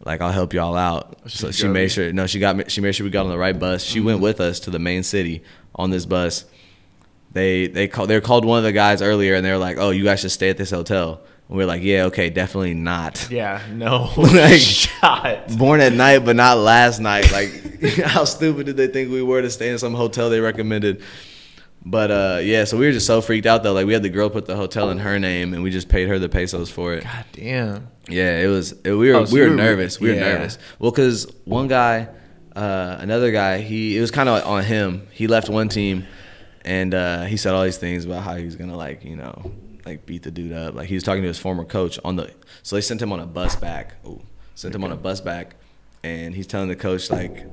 I'll help y'all out. So she made sure. No, she made sure we got on the right bus. She went with us to the main city on this bus. They called one of the guys earlier, and they were like, "Oh, you guys should stay at this hotel." And we were like, yeah, okay, definitely not. Yeah, no like, shot. Born at night, but not last night. Like, how stupid did they think we were to stay in some hotel they recommended? But, yeah, so we were just so freaked out, though. Like, we had the girl put the hotel in her name, and we just paid her the pesos for it. God damn. Yeah, we were nervous. We were nervous. Well, because one guy, another guy, it was kind of on him. He left one team, and he said all these things about how he was going to, like, you know, like beat the dude up. Like he was talking to his former coach so they sent him on a bus back. And he's telling the coach like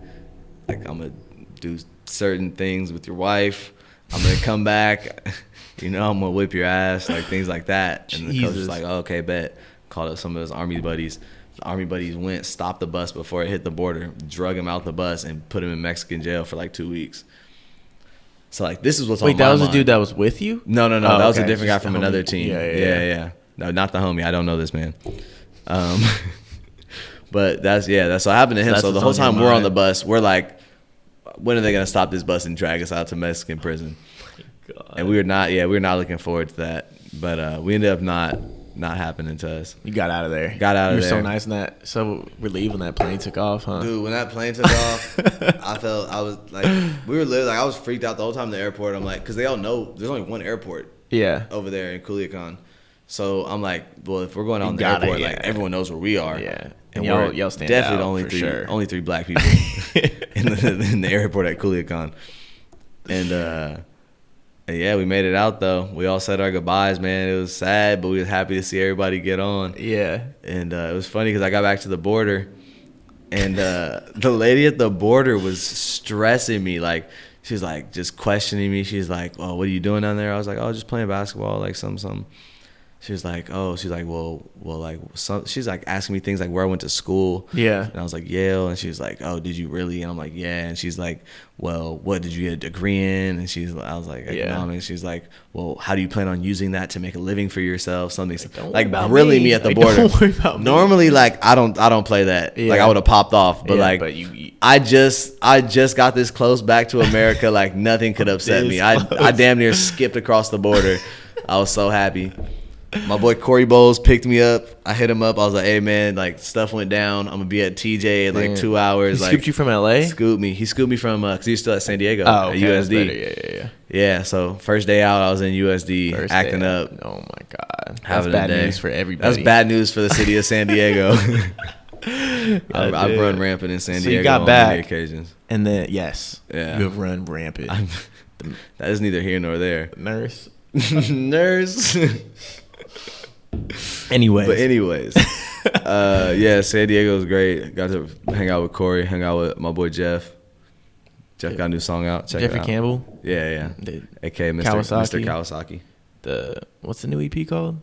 I'm gonna do certain things with your wife. I'm gonna come back, you know, I'm gonna whip your ass, like things like that. And the coach was like, oh, okay, bet. Called up some of his army buddies. The army buddies went, stopped the bus before it hit the border, drug him out the bus, and put him in Mexican jail for like 2 weeks. So, like, this is what's on my mind. Wait, that was a dude that was with you? No. Oh, that was a different guy from another team. Yeah. No, not the homie. I don't know this man. But that's what happened to him. So the whole time we're on the bus, we're like, when are they going to stop this bus and drag us out to Mexican prison? God. And we were not looking forward to that. But we ended up not happening to us. You got out of there. You were so nice and so relieved when that plane took off, huh? Dude, when that plane took off, I was like, we were literally like, I was freaked out the whole time in the airport. I'm like, because they all know there's only one airport. Yeah. Over there in Culiacan. So I'm like, well, if we're going out in the airport, like everyone knows where we are. Yeah. And y'all stand definitely out only three black people in the airport at Culiacan. And yeah, we made it out though. We all said our goodbyes, man. It was sad, but we were happy to see everybody get on. Yeah. And it was funny because I got back to the border, and the lady at the border was stressing me. Like, she was like just questioning me. She's like, "Oh, what are you doing down there?" I was like, "Oh, just playing basketball, like some." She was like, "Oh," she's like, well, like she's like asking me things like where I went to school. Yeah. And I was like, Yale. And she was like, "Oh, did you really?" And I'm like, "Yeah." And she's like, "Well, what did you get a degree in?" And I was like, "Economics." She's like, "Well, how do you plan on using that to make a living for yourself?" Something like grilling me at the border. Don't worry about me. Normally, like I don't play that. Yeah. Like I would have popped off, but I just got this close back to America. Like nothing could upset me. I damn near skipped across the border. I was so happy. My boy Corey Bowles picked me up. I hit him up. I was like, "Hey man, like stuff went down. I'm gonna be at TJ in like 2 hours." He scooped you from LA? Scooped me. He scooped me from because he was still at San Diego at USD. Yeah. So first day out, I was in USD acting up. Oh my god, that's bad news for everybody. That's bad news for the city of San Diego. I've run rampant in San So Diego you got on back. many occasions. And then, yes. Yeah. You have run rampant. That is neither here nor there. Nurse. Nurse. Anyways. Yeah, San Diego was great. Got to hang out with Corey, hang out with my boy Jeff. Jeff got a new song out. Check Jeffrey it out. Campbell. Yeah. A.K.A. Mr. Kawasaki. Kawasaki. What's the new EP called?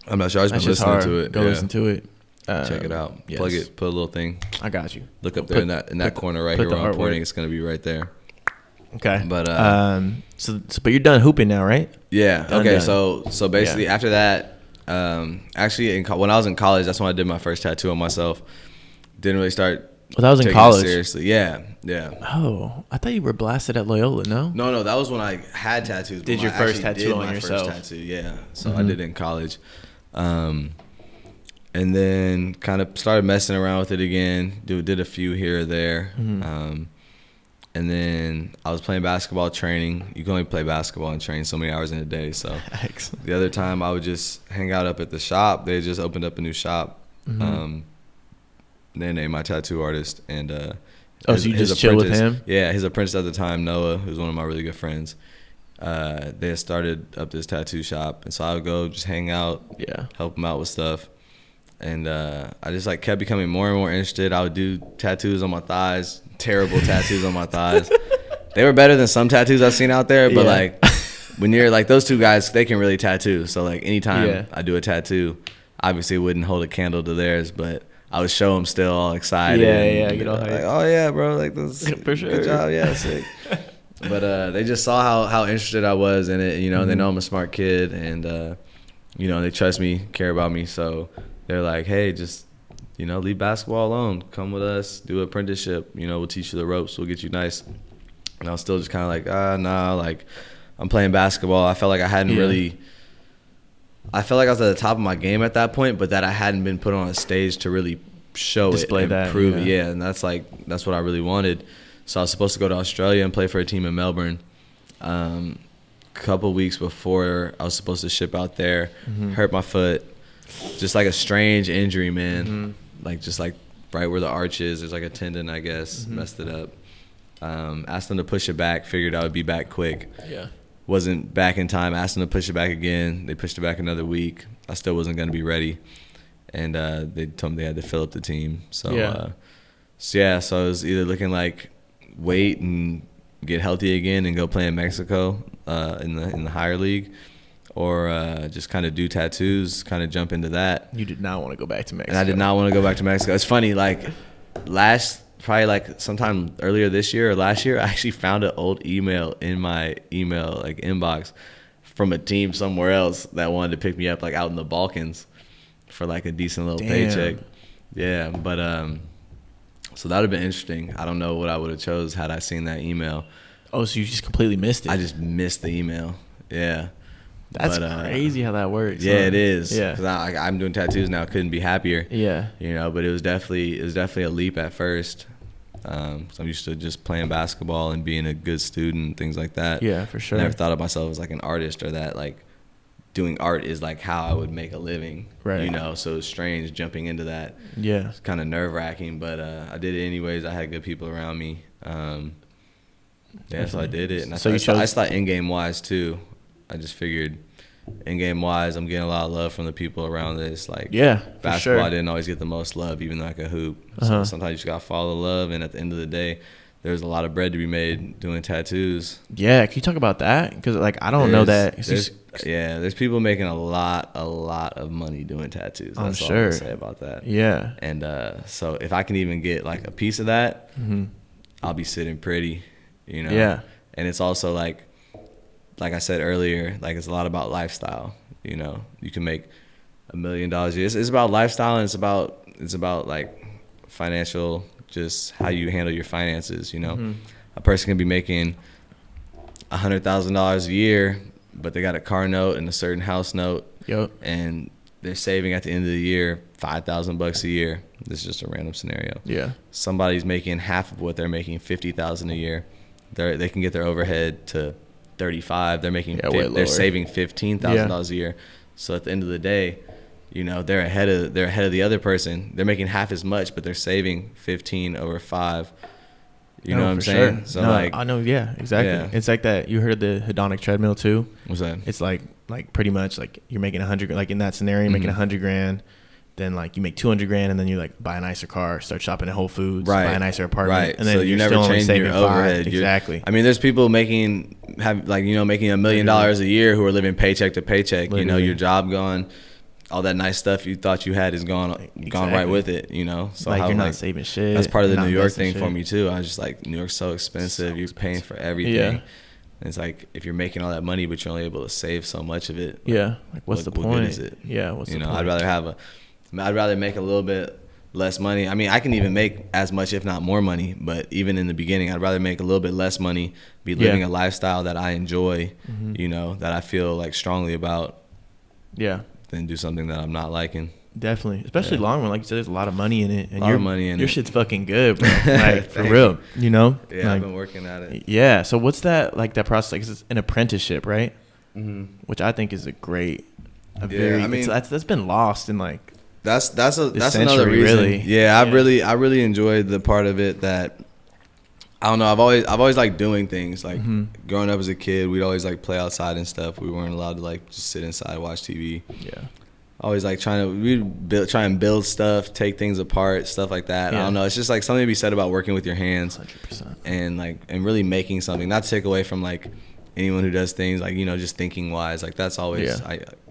I'm not sure. I've just been listening to it. Go listen to it. Check it out. Yes. Plug it. Put a little thing. I got you. Look up there in that corner right here where I'm pointing. It's gonna be right there. Okay. But but you're done hooping now, right? Yeah. Okay. Done. So basically after that, actually when I was in college, that's when I did my first tattoo on myself. Didn't really start. Well, that was in taking college. it seriously. Yeah. Oh, I thought you were blasted at Loyola. No. No, that was when I had tattoos. Did your first tattoo on yourself? First tattoo, yeah. So I did it in college, and then kind of started messing around with it again. Did a few here or there, and then I was playing basketball training. You can only play basketball and train so many hours in a day. So the other time I would just hang out up at the shop. They just opened up a new shop. They named my tattoo artist, and so you just chill with him? Yeah, his apprentice at the time, Noah, who's one of my really good friends. They had started up this tattoo shop, and so I would go just hang out, help him out with stuff, and I just like kept becoming more and more interested. I would do tattoos on my thighs, terrible tattoos on my thighs. They were better than some tattoos I've seen out there, but like when you're like those two guys, they can really tattoo. So like anytime I do a tattoo, obviously it wouldn't hold a candle to theirs, but I would show them still all excited. Get all hyped. Like, oh yeah, bro, like this for sure. Good job, yeah, sick. But they just saw how interested I was in it. You know, they know I'm a smart kid, and you know, they trust me, care about me. So they're like, hey, just leave basketball alone. Come with us, do an apprenticeship. You know, we'll teach you the ropes. We'll get you nice. And I was still just kind of like, nah, like I'm playing basketball. I felt like I hadn't really. I felt like I was at the top of my game at that point, but that I hadn't been put on a stage to really display it and prove it. Yeah, and that's what I really wanted. So I was supposed to go to Australia and play for a team in Melbourne. A couple weeks before I was supposed to ship out there, hurt my foot. Just like a strange injury, man. Like just like right where the arch is, there's like a tendon, I guess. Messed it up. Asked them to push it back. Figured I would be back quick. Yeah. Wasn't back in time. Asked them to push it back again. They pushed it back another week. I still wasn't going to be ready. And they told me they had to fill up the team. So, so it was either looking like wait and get healthy again and go play in Mexico in the higher league, or just kind of do tattoos, kind of jump into that. You did not want to go back to Mexico. And I did not want to go back to Mexico. It's funny, like probably like sometime earlier this year or last year, I actually found an old email in my email like inbox from a team somewhere else that wanted to pick me up like out in the Balkans for like a decent little paycheck. Yeah, but so that would have been interesting. I don't know what I would have chose had I seen that email. Oh, so you just completely missed it? I just missed the email. Yeah. That's crazy how that works. Yeah, it is. Yeah, because I'm doing tattoos now. Couldn't be happier. Yeah, but it was definitely a leap at first. So I'm used to just playing basketball and being a good student and things like that. Yeah, for sure. I never thought of myself as like an artist, or that like doing art is like how I would make a living. Right. So it's strange jumping into that. Yeah. It's kind of nerve wracking, but I did it anyways. I had good people around me. So I did it, and I thought in-game wise too. I just figured in-game wise, I'm getting a lot of love from the people around this. Like, basketball, sure. I didn't always get the most love, even though I could hoop. So sometimes you just got to follow the love, and at the end of the day, there's a lot of bread to be made doing tattoos. Yeah, can you talk about that? Because, like, I don't know that. There's people making a lot of money doing tattoos. That's all I'm going to say about that. Yeah. And so if I can even get, like, a piece of that, I'll be sitting pretty, Yeah. And it's also, like I said earlier, like it's a lot about lifestyle. You can make $1 million a year. It's about lifestyle, and it's about like financial, just how you handle your finances. A person can be making $100,000 a year, but they got a car note and a certain house note. Yep. And they're saving at the end of the year $5,000 a year. This is just a random scenario. Yeah. Somebody's making half of what they're making, $50,000 a year. They can get their overhead to 35. They're making they're saving $15,000 a year. So at the end of the day, you know, they're ahead of the other person. They're making half as much, but they're saving 15 over 5. You know what I'm saying? Sure. So no, like, I know, yeah, exactly. Yeah. It's like that. You heard of the hedonic treadmill too? What's that? It's like pretty much like you're making 100, like in that scenario, you're making 100 grand. Then like you make 200 grand, and then you like buy a nicer car, start shopping at Whole Foods, buy a nicer apartment, right? and then so you're never still only changing saving your overhead. 5. Exactly. I mean, there's people making $1 million a year who are living paycheck to paycheck. Literally. You know, your job gone, all that nice stuff you thought you had is gone right with it. You know, so like how, you're not saving shit. That's part of the not New York investing thing shit. for me too. I was just like, New York's so expensive. You're paying for everything. Yeah. And it's like if you're making all that money, but you're only able to save so much of it. Yeah. Like what's the point? What good is it? Yeah. What's the point? I'd rather make a little bit less money. I mean, I can even make as much, if not more money, but even in the beginning, I'd rather make a little bit less money, be living a lifestyle that I enjoy, you know, that I feel like strongly about, than do something that I'm not liking. Definitely, especially long run. Like you said, there's a lot of money in it, and your shit's fucking good, bro. Like for real, you know. Yeah, like, I've been working at it. Yeah. So what's that like? That process? Like, it's an apprenticeship, right? Mm-hmm. Which I think is that's been lost in like. That's another century, reason. really. Yeah, I really enjoyed the part of it that I don't know. I've always liked doing things. Like growing up as a kid, we'd always like play outside and stuff. We weren't allowed to like just sit inside and watch TV. Yeah. Always like try and build stuff, take things apart, stuff like that. Yeah. I don't know. It's just like something to be said about working with your hands 100%. and really making something. Not to take away from like anyone who does things like, you know, just thinking wise. Like that's always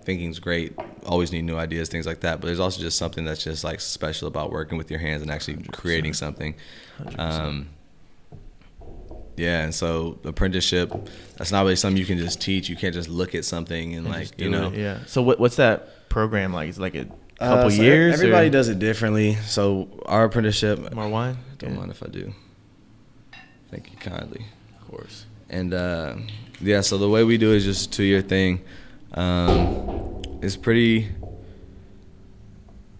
thinking's great. Always need new ideas, things like that. But there's also just something that's just like special about working with your hands and actually 100%. Creating something. 100%. Yeah, and so apprenticeship, that's not really something you can just teach. You can't just look at something and like, you know. Yeah. So what's that program like? Is it like a couple years? Everybody does it differently. So our apprenticeship. More wine? Don't mind if I do. Thank you kindly. Of course. And so the way we do it is just a 2-year thing. It's pretty.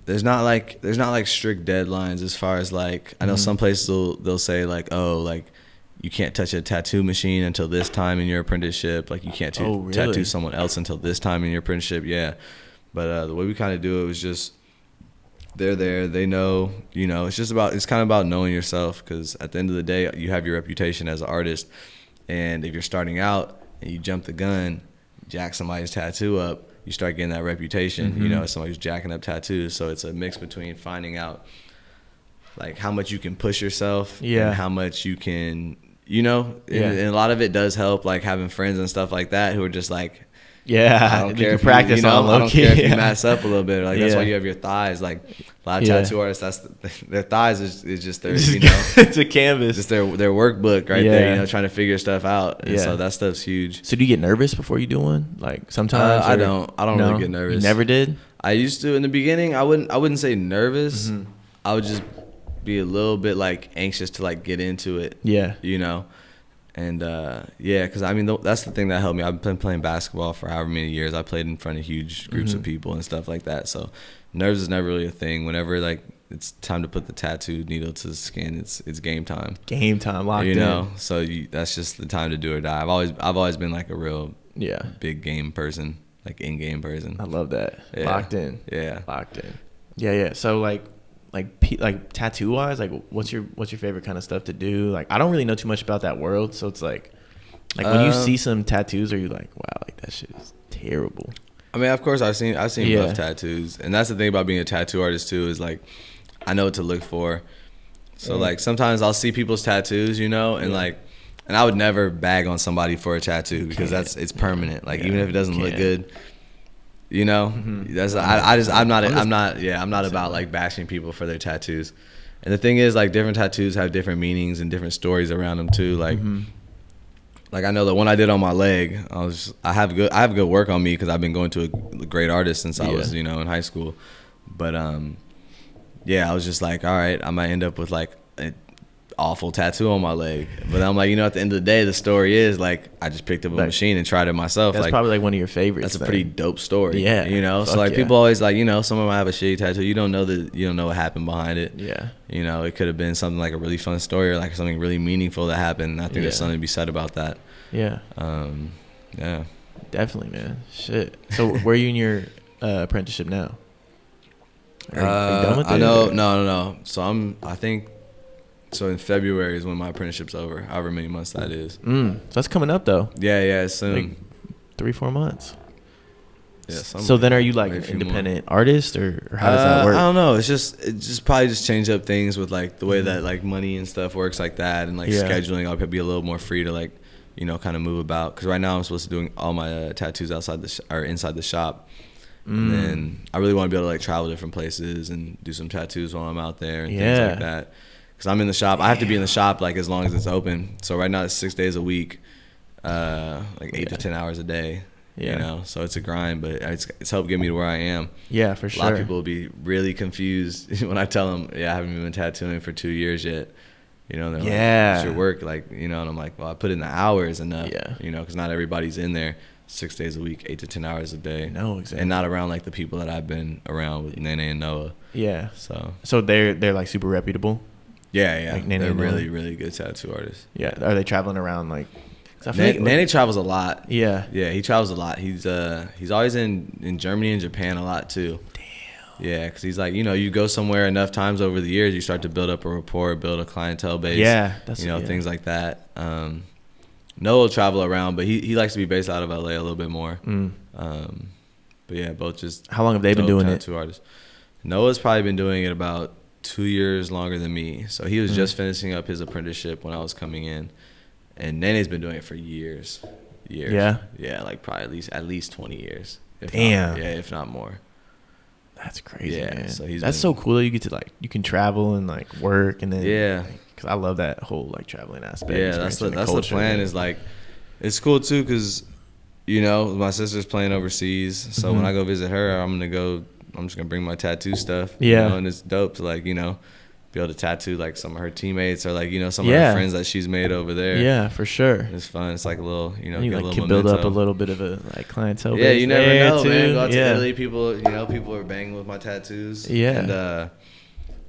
There's not like strict deadlines as far as like I know some places they'll say like, oh, like you can't touch a tattoo machine until this time in your apprenticeship. Like you can't tattoo someone else until this time in your apprenticeship. Yeah, but the way we kind of do it was just they're there, they know, you know. It's kind of about knowing yourself because at the end of the day, you have your reputation as an artist, and if you're starting out and you jump the gun, jack somebody's tattoo up, you start getting that reputation, you know, as somebody who's jacking up tattoos. So it's a mix between finding out like how much you can push yourself and how much you can, you know, and a lot of it does help like having friends and stuff like that who are just like, I don't care if practice I don't care if you yeah. mess up a little bit. Like that's why you have your thighs. Like a lot of tattoo artists, their thighs is just their, you know, it's a canvas. Just their workbook right there. You know, trying to figure stuff out. And so that stuff's huge. So do you get nervous before you do one? Like sometimes I don't really get nervous. You never did? I used to in the beginning. I wouldn't say nervous. I would just be a little bit like anxious to like get into it. Yeah. You know. And because I mean that's the thing that helped me. I've been playing basketball for however many years. I played in front of huge groups of people and stuff like that. So nerves is never really a thing. Whenever like it's time to put the tattoo needle to the skin, it's game time. Game time, locked in. You know, so that's just the time to do or die. I've always been like a real big game person, like in-game person. I love that. Yeah. Locked in. Yeah. Locked in. Yeah. So like tattoo wise, like what's your favorite kind of stuff to do? Like I don't really know too much about that world, so it's like when you see some tattoos, are you like, wow, like that shit is terrible? I mean, of course I've seen rough tattoos, and that's the thing about being a tattoo artist too, is like I know what to look for. So like sometimes I'll see people's tattoos, you know, and like, and I would never bag on somebody for a tattoo because it's permanent. Like even if it doesn't look good. You know, that's I'm not about like bashing people for their tattoos. And the thing is, like different tattoos have different meanings and different stories around them too. Like, like I know the one I did on my leg, I have good work on me because I've been going to a great artist since I was, you know, in high school. But I was just like, all right, I might end up with like an awful tattoo on my leg. But I'm like, you know, at the end of the day, the story is like I just picked up a machine and tried it myself. That's like, probably like one of your favorites. That's a pretty dope story. Yeah. You know, so like people always like, you know, someone might have a shitty tattoo. You don't know what happened behind it. Yeah. You know, it could have been something like a really fun story or like something really meaningful that happened. And I think there's something to be said about that. Yeah. Yeah. Definitely, man. Shit. So where are you in your apprenticeship now? Are you done with it? I know. No. So I think. So in February is when my apprenticeship's over. However many months that is. So that's coming up though. Yeah, soon. Like 3-4 months. Yeah. So then, are you like an independent artist, or how does that work? I don't know. It's just probably just change up things with like the way that like money and stuff works like that, and like scheduling. I'll be a little more free to like, kind of move about. Because right now I'm supposed to doing all my tattoos outside or inside the shop, and then I really want to be able to like travel different places and do some tattoos while I'm out there and things like that. Because I'm in the shop. I have to be in the shop like as long as it's open. So right now it's 6 days a week, like 8 to 10 hours a day. So it's a grind, but it's helped get me to where I am. Yeah, for sure. A lot of people will be really confused when I tell them, I haven't been tattooing for 2 years yet. They're like, what's your work? Like, and I'm like, well, I put in the hours enough, because not everybody's in there 6 days a week, 8 to 10 hours a day. No, exactly. And not around like the people that I've been around with Nene and Noah. Yeah. So they're like super reputable. Yeah. Like they're really, really good tattoo artists. Yeah. Are they traveling around like? Nene travels a lot. Yeah, he travels a lot. He's always in Germany and Japan a lot too. Damn. Yeah, because he's like, you go somewhere enough times over the years, you start to build up a rapport, build a clientele base. Yeah, things like that. Noah will travel around, but he likes to be based out of LA a little bit more. But yeah, both just. How long have they been doing it? Tattoo artists. Noah's probably been doing it about 2 years longer than me. So he was just finishing up his apprenticeship when I was coming in. And Nene's been doing it for years. Yeah? Yeah, like probably at least 20 years. Damn. If not more. That's crazy, man. So that's so cool that you get to like, you can travel and like work and then. Yeah. Because I love that whole like traveling aspect. Yeah, that's the plan is like, it's cool too because, my sister's playing overseas. So when I go visit her, I'm just going to bring my tattoo stuff. Yeah. And it's dope to like, be able to tattoo like some of her teammates or like some of her friends that she's made over there. Yeah, for sure. It's fun. It's like a little you like, can memento. build up a little bit of a like clientele. Yeah, you never know, too. man. Go out to Italy, people are banging with my tattoos. Yeah,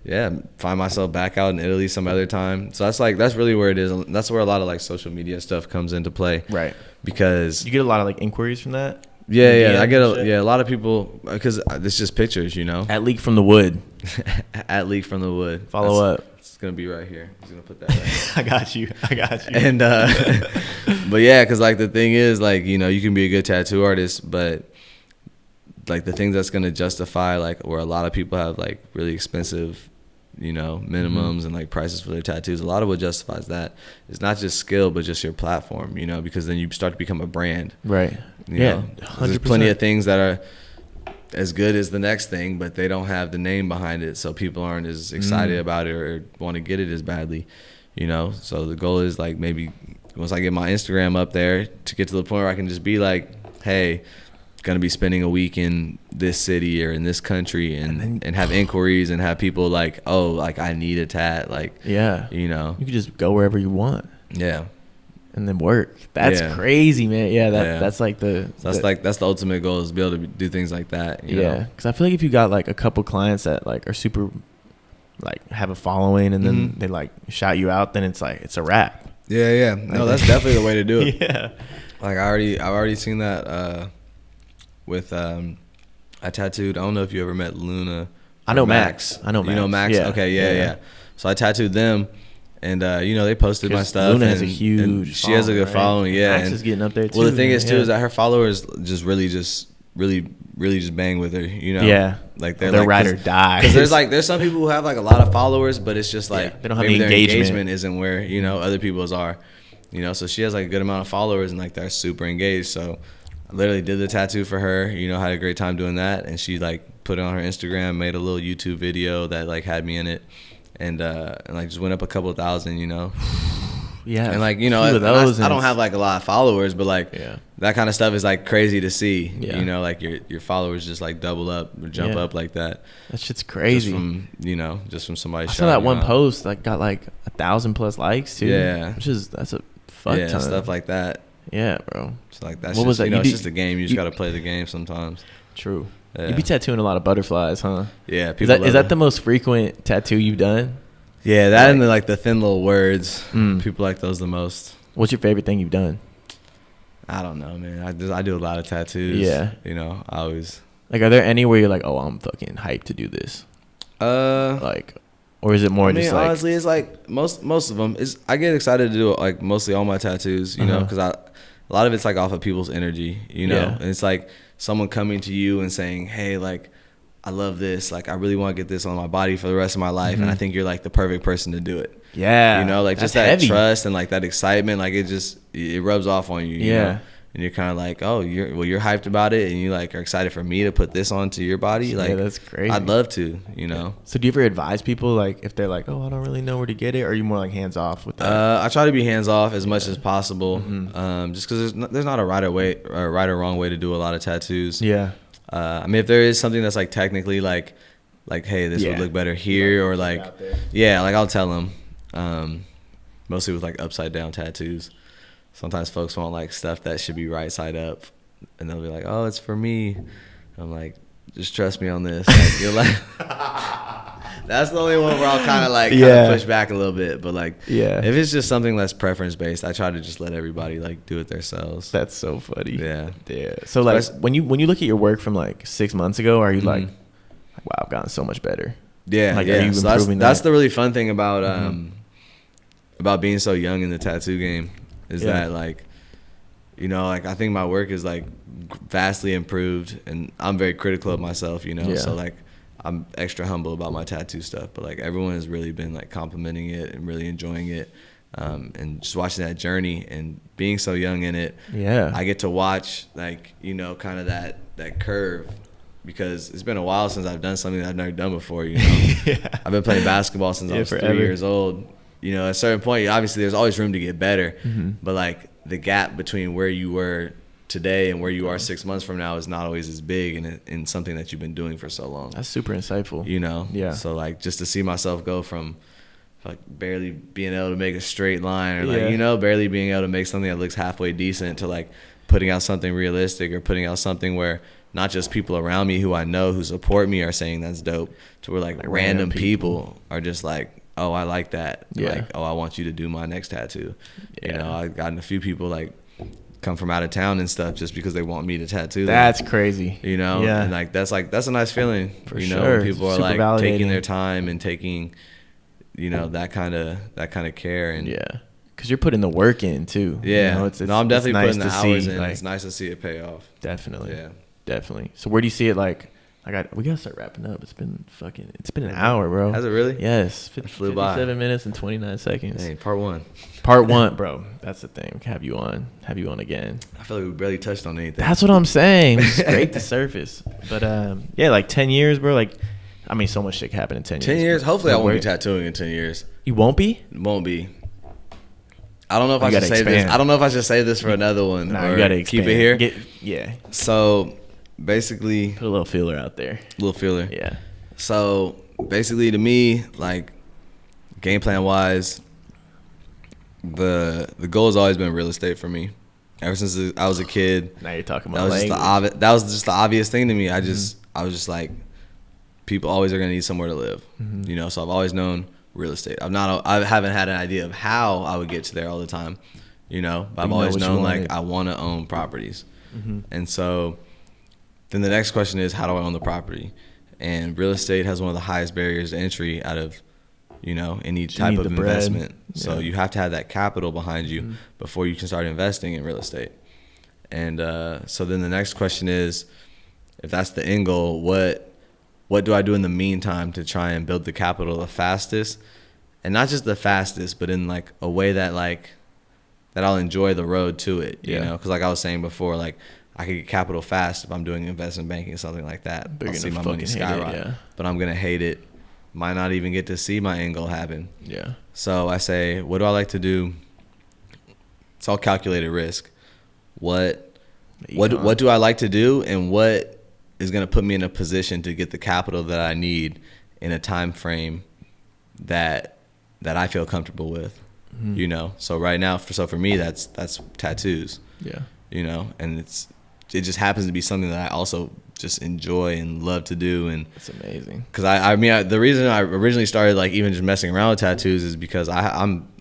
and find myself back out in Italy some other time. So that's really where it is. That's where a lot of like social media stuff comes into play. Right. Because you get a lot of like inquiries from that. Yeah, I get a lot of people because it's just pictures, At Leak from the Wood. At Leak from the Wood. Follow up. It's gonna be right here. He's gonna put that right. I got you. And but yeah, because like the thing is like you can be a good tattoo artist, but like the things that's gonna justify like where a lot of people have like really expensive minimums and like prices for their tattoos, a lot of what justifies that is not just skill but just your platform, because then you start to become a brand, right? Yeah, 100%. There's plenty of things that are as good as the next thing but they don't have the name behind it, so people aren't as excited about it or want to get it as badly, so the goal is like maybe once I get my Instagram up there to get to the point where I can just be like, hey, gonna be spending a week in this city or in this country and have inquiries and have people like, oh, like I need a tat, like you can just go wherever you want and then work. That's crazy, man. That's like that's the ultimate goal is to be able to do things like that, because I feel like if you got like a couple clients that like are super like have a following and then they like shout you out, then it's like it's a wrap. No, that's definitely the way to do it. Like I've already seen that with I tattooed, I don't know if you ever met Luna. I know Max. You know Max? Yeah. Okay, yeah. So I tattooed them and they posted my stuff. Luna has a huge she has a good following, Max is getting up there too. Well, the thing is too is that her followers just really just bang with her, like they're like, ride or die. Because there's some people who have like a lot of followers, but it's just like they don't have maybe the their engagement isn't where other people's are, so she has like a good amount of followers and like they're super engaged. So I literally did the tattoo for her, had a great time doing that, and she like put it on her Instagram, made a little YouTube video that like had me in it, and like just went up a couple thousand, Yeah, and like I don't have like a lot of followers, but like that kind of stuff is like crazy to see. Like your followers just like double up or jump up like that. That shit's crazy. Just from somebody. I saw that one post like got like 1,000+ likes too. Yeah, that's a fuck ton. Stuff like that. Yeah, bro. So like that's just, it's just a game. You just gotta play the game sometimes. True. You be tattooing a lot of butterflies, huh? Yeah. Is that the most frequent tattoo you've done? Yeah, that and the thin little words. People like those the most. What's your favorite thing you've done? I don't know, man. I do a lot of tattoos. Yeah. I always Like, are there any where you're like, oh, I'm fucking hyped to do this? Like, or is it more just like? Honestly, it's like most of them is. I get excited to do it, like mostly all my tattoos, you know, because a lot of it's like off of people's energy, you know, and it's like someone coming to you and saying, hey, like, I love this, like I really want to get this on my body for the rest of my life, and I think you're like the perfect person to do it. Yeah, you know, like just that heavy. Trust and like that excitement, like it rubs off on you. You know? And you're kind of like, oh, you're hyped about it, and you like are excited for me to put this onto your body. Like, that's crazy. I'd love to, you know. So do you ever advise people, like, if they're like, oh, I don't really know where to get it, or are you more like hands off with that? I try to be hands off as much as possible, just because there's not a right or wrong way to do a lot of tattoos. Yeah. I mean, if there is something that's like technically like hey, this would look better here, or like like I'll tell them. Mostly with like upside down tattoos. Sometimes folks want like stuff that should be right side up, and they'll be like, "Oh, it's for me." I'm like, "Just trust me on this." Like, you're like, that's the only one where I'll kind of push back a little bit. But like, if it's just something that's preference based, I try to just let everybody like do it themselves. That's so funny. Yeah. So like, when you look at your work from like 6 months ago, are you like, wow, I've gotten so much better? Yeah, like, yeah. Are you improving that's the really fun thing about being so young in the tattoo game. Is that like, you know, like I think my work is like vastly improved, and I'm very critical of myself, you know. So like I'm extra humble about my tattoo stuff, but like everyone has really been like complimenting it and really enjoying it, and just watching that journey and being so young in it. I get to watch like, you know, kind of that curve, because it's been a while since I've done something that I've never done before, you know. I've been playing basketball since I was forever. 3 years old. You know, at a certain point, obviously there's always room to get better, but like the gap between where you were today and where you are 6 months from now is not always as big in something that you've been doing for so long. That's super insightful. You know? So like just to see myself go from like barely being able to make a straight line, or like, you know, barely being able to make something that looks halfway decent, to like putting out something realistic, or putting out something where not just people around me who I know who support me are saying that's dope, to where like random people are just like, oh, I like that. Like, oh, I want you to do my next tattoo. You know, I've gotten a few people like come from out of town and stuff just because they want me to tattoo them. That's crazy. You know, and like that's a nice feeling. For you know, sure. when people are Super like validating. taking their time and taking, you know, that kind of care. And because you're putting the work in too. Yeah, you know, it's I'm definitely nice putting the hours see, in. like, It's nice to see it pay off. Definitely. Definitely. So where do you see it? Like, we gotta start wrapping up. It's been an hour, bro. Has it really? Yes. Flew by. 57 minutes and 29 seconds. Hey, part one, bro. That's the thing. Have you on again. I feel like we barely touched on anything. That's what I'm saying. It's great to surface. But like 10 years, bro. Like, I mean, so much shit happened in 10 years. 10 years? Hopefully I won't be tattooing in 10 years. You won't be? Won't be. I don't know if I should say this. I don't know if I should say this for another one. Nah, or you gotta keep it expand. here. So basically, put a little feeler out there. Yeah. So basically, to me, like game plan wise, the goal has always been real estate for me. Ever since I was a kid. Now you're talking that about that was just the obvious thing to me. I was just like, people always are gonna need somewhere to live. You know, so I've always known real estate. I haven't had an idea of how I would get to there all the time. You know, but I've always known like I want to own properties. And so then the next question is, how do I own the property? And real estate has one of the highest barriers to entry out of, you know, any type of investment. So you have to have that capital behind you before you can start investing in real estate. And so then the next question is, if that's the end goal, what do I do in the meantime to try and build the capital the fastest? And not just the fastest, but in like a way that like that I'll enjoy the road to it, you know? Because like I was saying before, like I could get capital fast if I'm doing investment banking or something like that. I'll see my money skyrocket. But I'm going to hate it. Might not even get to see my end goal happen. Yeah. So I say, what do I like to do? It's all calculated risk. What do I like to do, and what is going to put me in a position to get the capital that I need in a time frame that I feel comfortable with? You know, so right now, for me, that's tattoos. Yeah. You know, and it just happens to be something that I also just enjoy and love to do. And it's amazing. Because I mean, the reason I originally started like even just messing around with tattoos is because I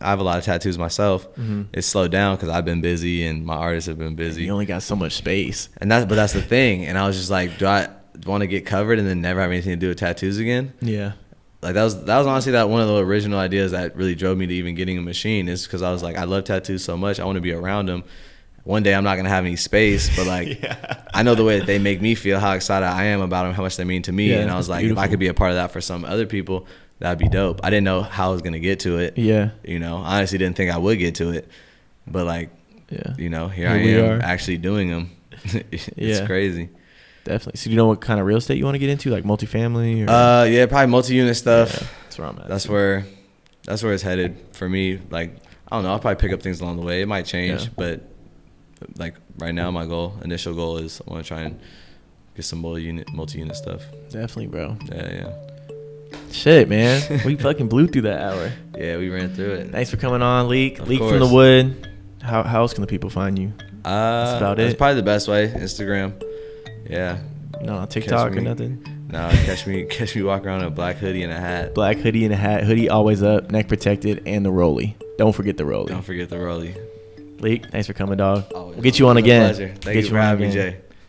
have a lot of tattoos myself. It's slowed down because I've been busy and my artists have been busy. You only got so much space. But that's the thing. And I was just like, want to get covered and then never have anything to do with tattoos again. Yeah. Like that was honestly that one of the original ideas that really drove me to even getting a machine, is because I was like, I love tattoos so much, I want to be around them. One day I'm not gonna have any space, but like I know the way that they make me feel, how excited I am about them, how much they mean to me, and I was like, beautiful. If I could be a part of that for some other people, that'd be dope. I didn't know how I was gonna get to it. Yeah. You know, I honestly didn't think I would get to it, but like, you know, here I am actually doing them. It's crazy. Definitely. So do you know what kind of real estate you want to get into, like multifamily? Or? Yeah, probably multi-unit stuff. Yeah, that's where I'm at. That's where it's headed for me. Like, I don't know, I'll probably pick up things along the way. It might change, but like right now, my initial goal is I want to try and get some multi-unit stuff. Definitely, bro. Yeah. Shit, man. We fucking blew through that hour. Yeah, we ran through it. Thanks for coming on, LIQ. LIQ from the Wood. How else can the people find you? That's about it. That's probably the best way. Instagram. Yeah. No, TikTok or nothing? No, catch me walking around in a black hoodie and a hat. Black hoodie and a hat. Hoodie always up, neck protected, and the rollie. Don't forget the rollie. Don't forget the rollie. LIQ, thanks for coming, dog. Always. We'll get you on again. Pleasure. Thank you for having me, Jay.